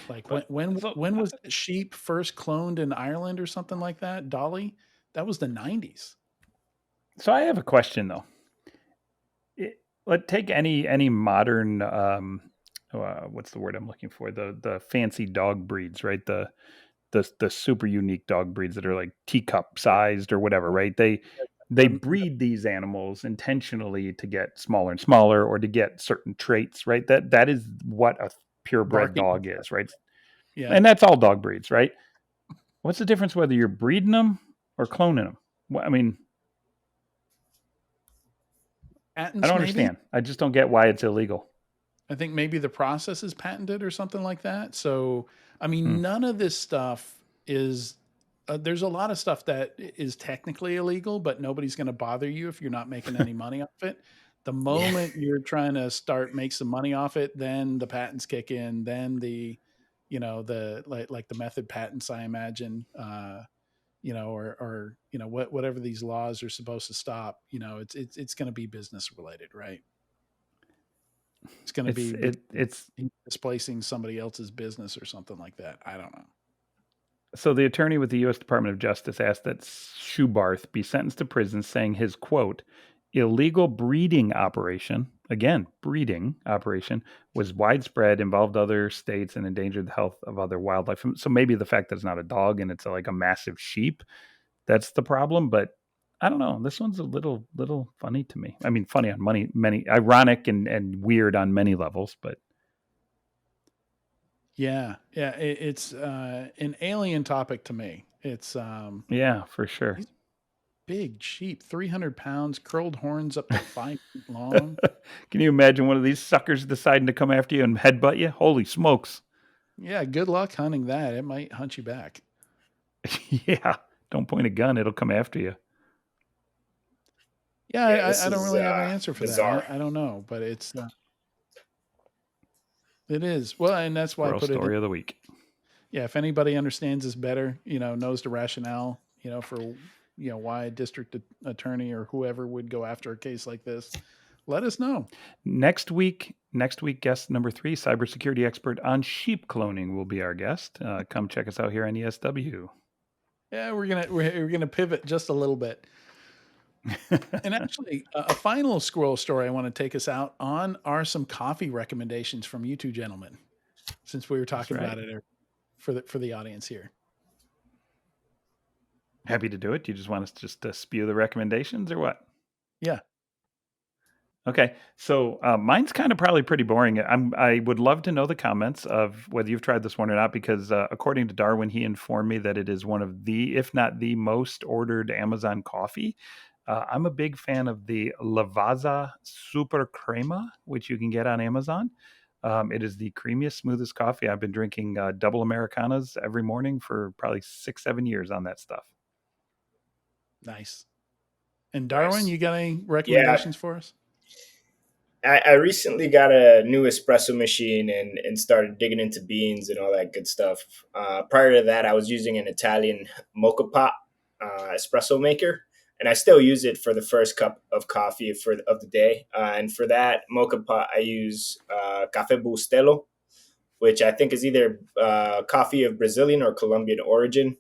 Like But so when was the sheep first cloned in Ireland or something like that? Dolly, that was the 90s. so I have a question though. Let take any modern what's the word I'm looking for, the fancy dog breeds, right? The super unique dog breeds that are like teacup sized or whatever, right? They The breed these animals intentionally to get smaller and smaller or to get certain traits, right? That is what a purebred barking, dog is, right? yeah, And that's all dog breeds, right? What's the difference whether you're breeding them or cloning them? I mean, I patents don't maybe. understand. I just don't get why it's illegal. I think maybe the process is patented or something like that. So, I Hmm. mean, none of this stuff is. There's a lot of stuff that is technically illegal, but nobody's going to bother you if you're not making any money off it. The Yeah, moment you're trying to start make some money off it, then the patents kick in. Then the like the method patents, I imagine, or whatever these laws are supposed to stop. It's going to be business related, right? It's going to It's be it because it's he's displacing somebody else's business or something like that. I don't know. So the attorney with the U.S. Department of Justice asked that Schubarth be sentenced to prison, saying his quote illegal breeding operation, again breeding operation, was widespread, involved other states, and endangered the health of other wildlife. So maybe the fact that it's not a dog and it's like a massive sheep, that's the problem. But I don't know. This one's a little funny to me. I mean, funny on many ironic and weird on many levels, but Yeah, yeah, it's an alien topic to me. It's yeah, for sure. these big sheep, 300 pounds, curled horns up to 5 feet long. Can you imagine one of these suckers deciding to come after you and headbutt you? Holy smokes. Yeah, good luck hunting that. It might hunt you back. Yeah. Don't point a gun, it'll come after you. Yeah, yeah, this I don't is really have an answer for that. bizarre. I don't know, but it is well, and that's why I Squirrel put it in. story of the week. Yeah, if anybody understands this better, knows the rationale, for why a district attorney or whoever would go after a case like this, let us know. Next week, guest number 3, cybersecurity expert on sheep cloning will be our guest. Come check us out here on ESW. Yeah, we're gonna pivot just a little bit. And actually, a final squirrel story I want to take us out on are some coffee recommendations from you two gentlemen, since we were That's talking right. about it for the audience here. Happy to do it. Do you just want us just to spew the recommendations or what? Yeah. Okay, so mine's kind of probably pretty boring. I would love to know the comments of whether you've tried this one or not, because according to Darwin, he informed me that it is one of the, if not the most ordered Amazon coffee. I'm a big fan of the Lavazza Super Crema, which you can get on Amazon. It is the creamiest, smoothest coffee. I've been drinking double Americanas every morning for probably 6, 7 years on that stuff. Nice. And Darwin, Nice. you got any Yeah, recommendations for us? I recently got a new espresso machine and started digging into beans and all that good stuff. Prior to that, I was using an Italian mocha pot espresso maker, and I still use it for the first cup of coffee of the day. And for that mocha pot, I use Cafe Bustelo. which I think is either coffee of Brazilian or Colombian origin,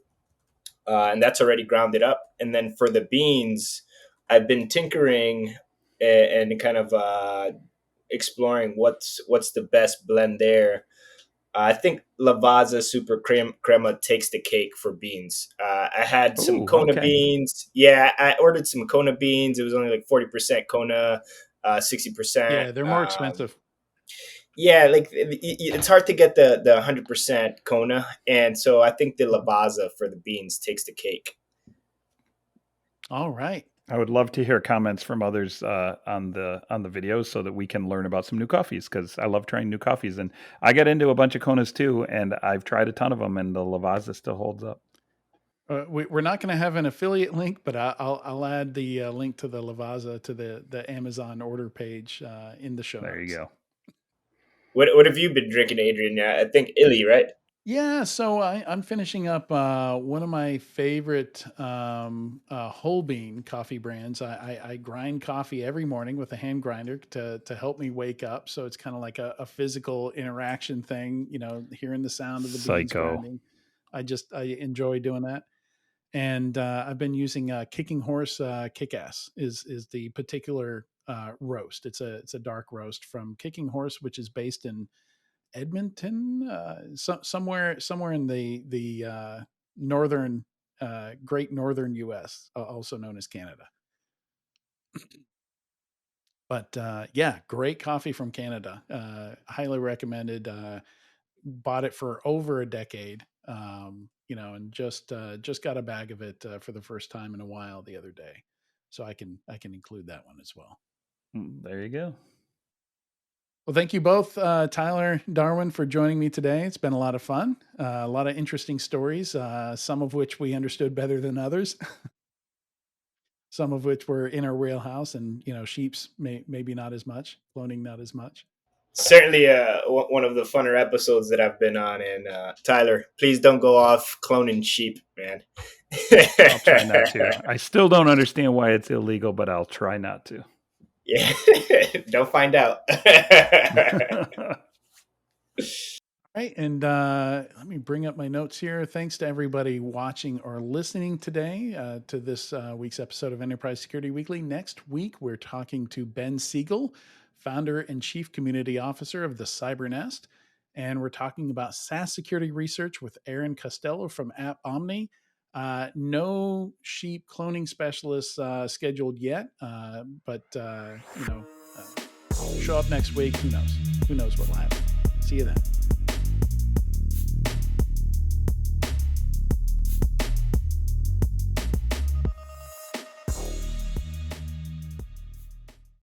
and that's already grounded up. And then for the beans, I've been tinkering and kind of exploring what's the best blend there. I think Lavazza Super Crema takes the cake for beans. I had some Oh, Kona okay. beans. Yeah, I ordered some Kona beans. It was only like 40% Kona, 60%. Yeah, they're more expensive. Yeah, like it's hard to get the 100% Kona, and so I think the Lavazza for the beans takes the cake. All right. I would love to hear comments from others on the videos so that we can learn about some new coffees, because I love trying new coffees, and I got into a bunch of Konas too, and I've tried a ton of them, and the Lavazza still holds up. We're not going to have an affiliate link, but I'll add the link to the Lavazza to the Amazon order page in the show There notes. you go. What have you been drinking, Adrian? I think Illy, right? Yeah, so I'm finishing up one of my favorite whole bean coffee brands. I grind coffee every morning with a hand grinder to help me wake up. So it's kind of like a physical interaction thing, hearing the sound of the beans Psycho. grinding. I enjoy doing that. And I've been using Kicking Horse Kick-Ass is the particular roast. It's a dark roast from Kicking Horse, which is based in Edmonton, somewhere in the northern, Great Northern U.S., also known as Canada. But yeah, great coffee from Canada. Highly recommended. Bought it for over a decade, and just got a bag of it for the first time in a while the other day. So I can include that one as well. There you go. Well, thank you both, Tyler, Darwin, for joining me today. It's been a lot of fun, a lot of interesting stories, some of which we understood better than others, some of which were in our wheelhouse, and sheep's maybe not as much, cloning not as much. Certainly one of the funner episodes that I've been on. And Tyler, please don't go off cloning sheep, man. I'll try not to. I still don't understand why it's illegal, but I'll try not to. Yeah, don't find out. Right. And let me bring up my notes here. Thanks to everybody watching or listening today to this week's episode of Enterprise Security Weekly. Next week, we're talking to Ben Siegel, founder and chief community officer of the Cybernest. And we're talking about SaaS security research with Aaron Costello from App Omni. No sheep cloning specialists scheduled yet, but show up next week. Who knows? Who knows what will happen? See you then.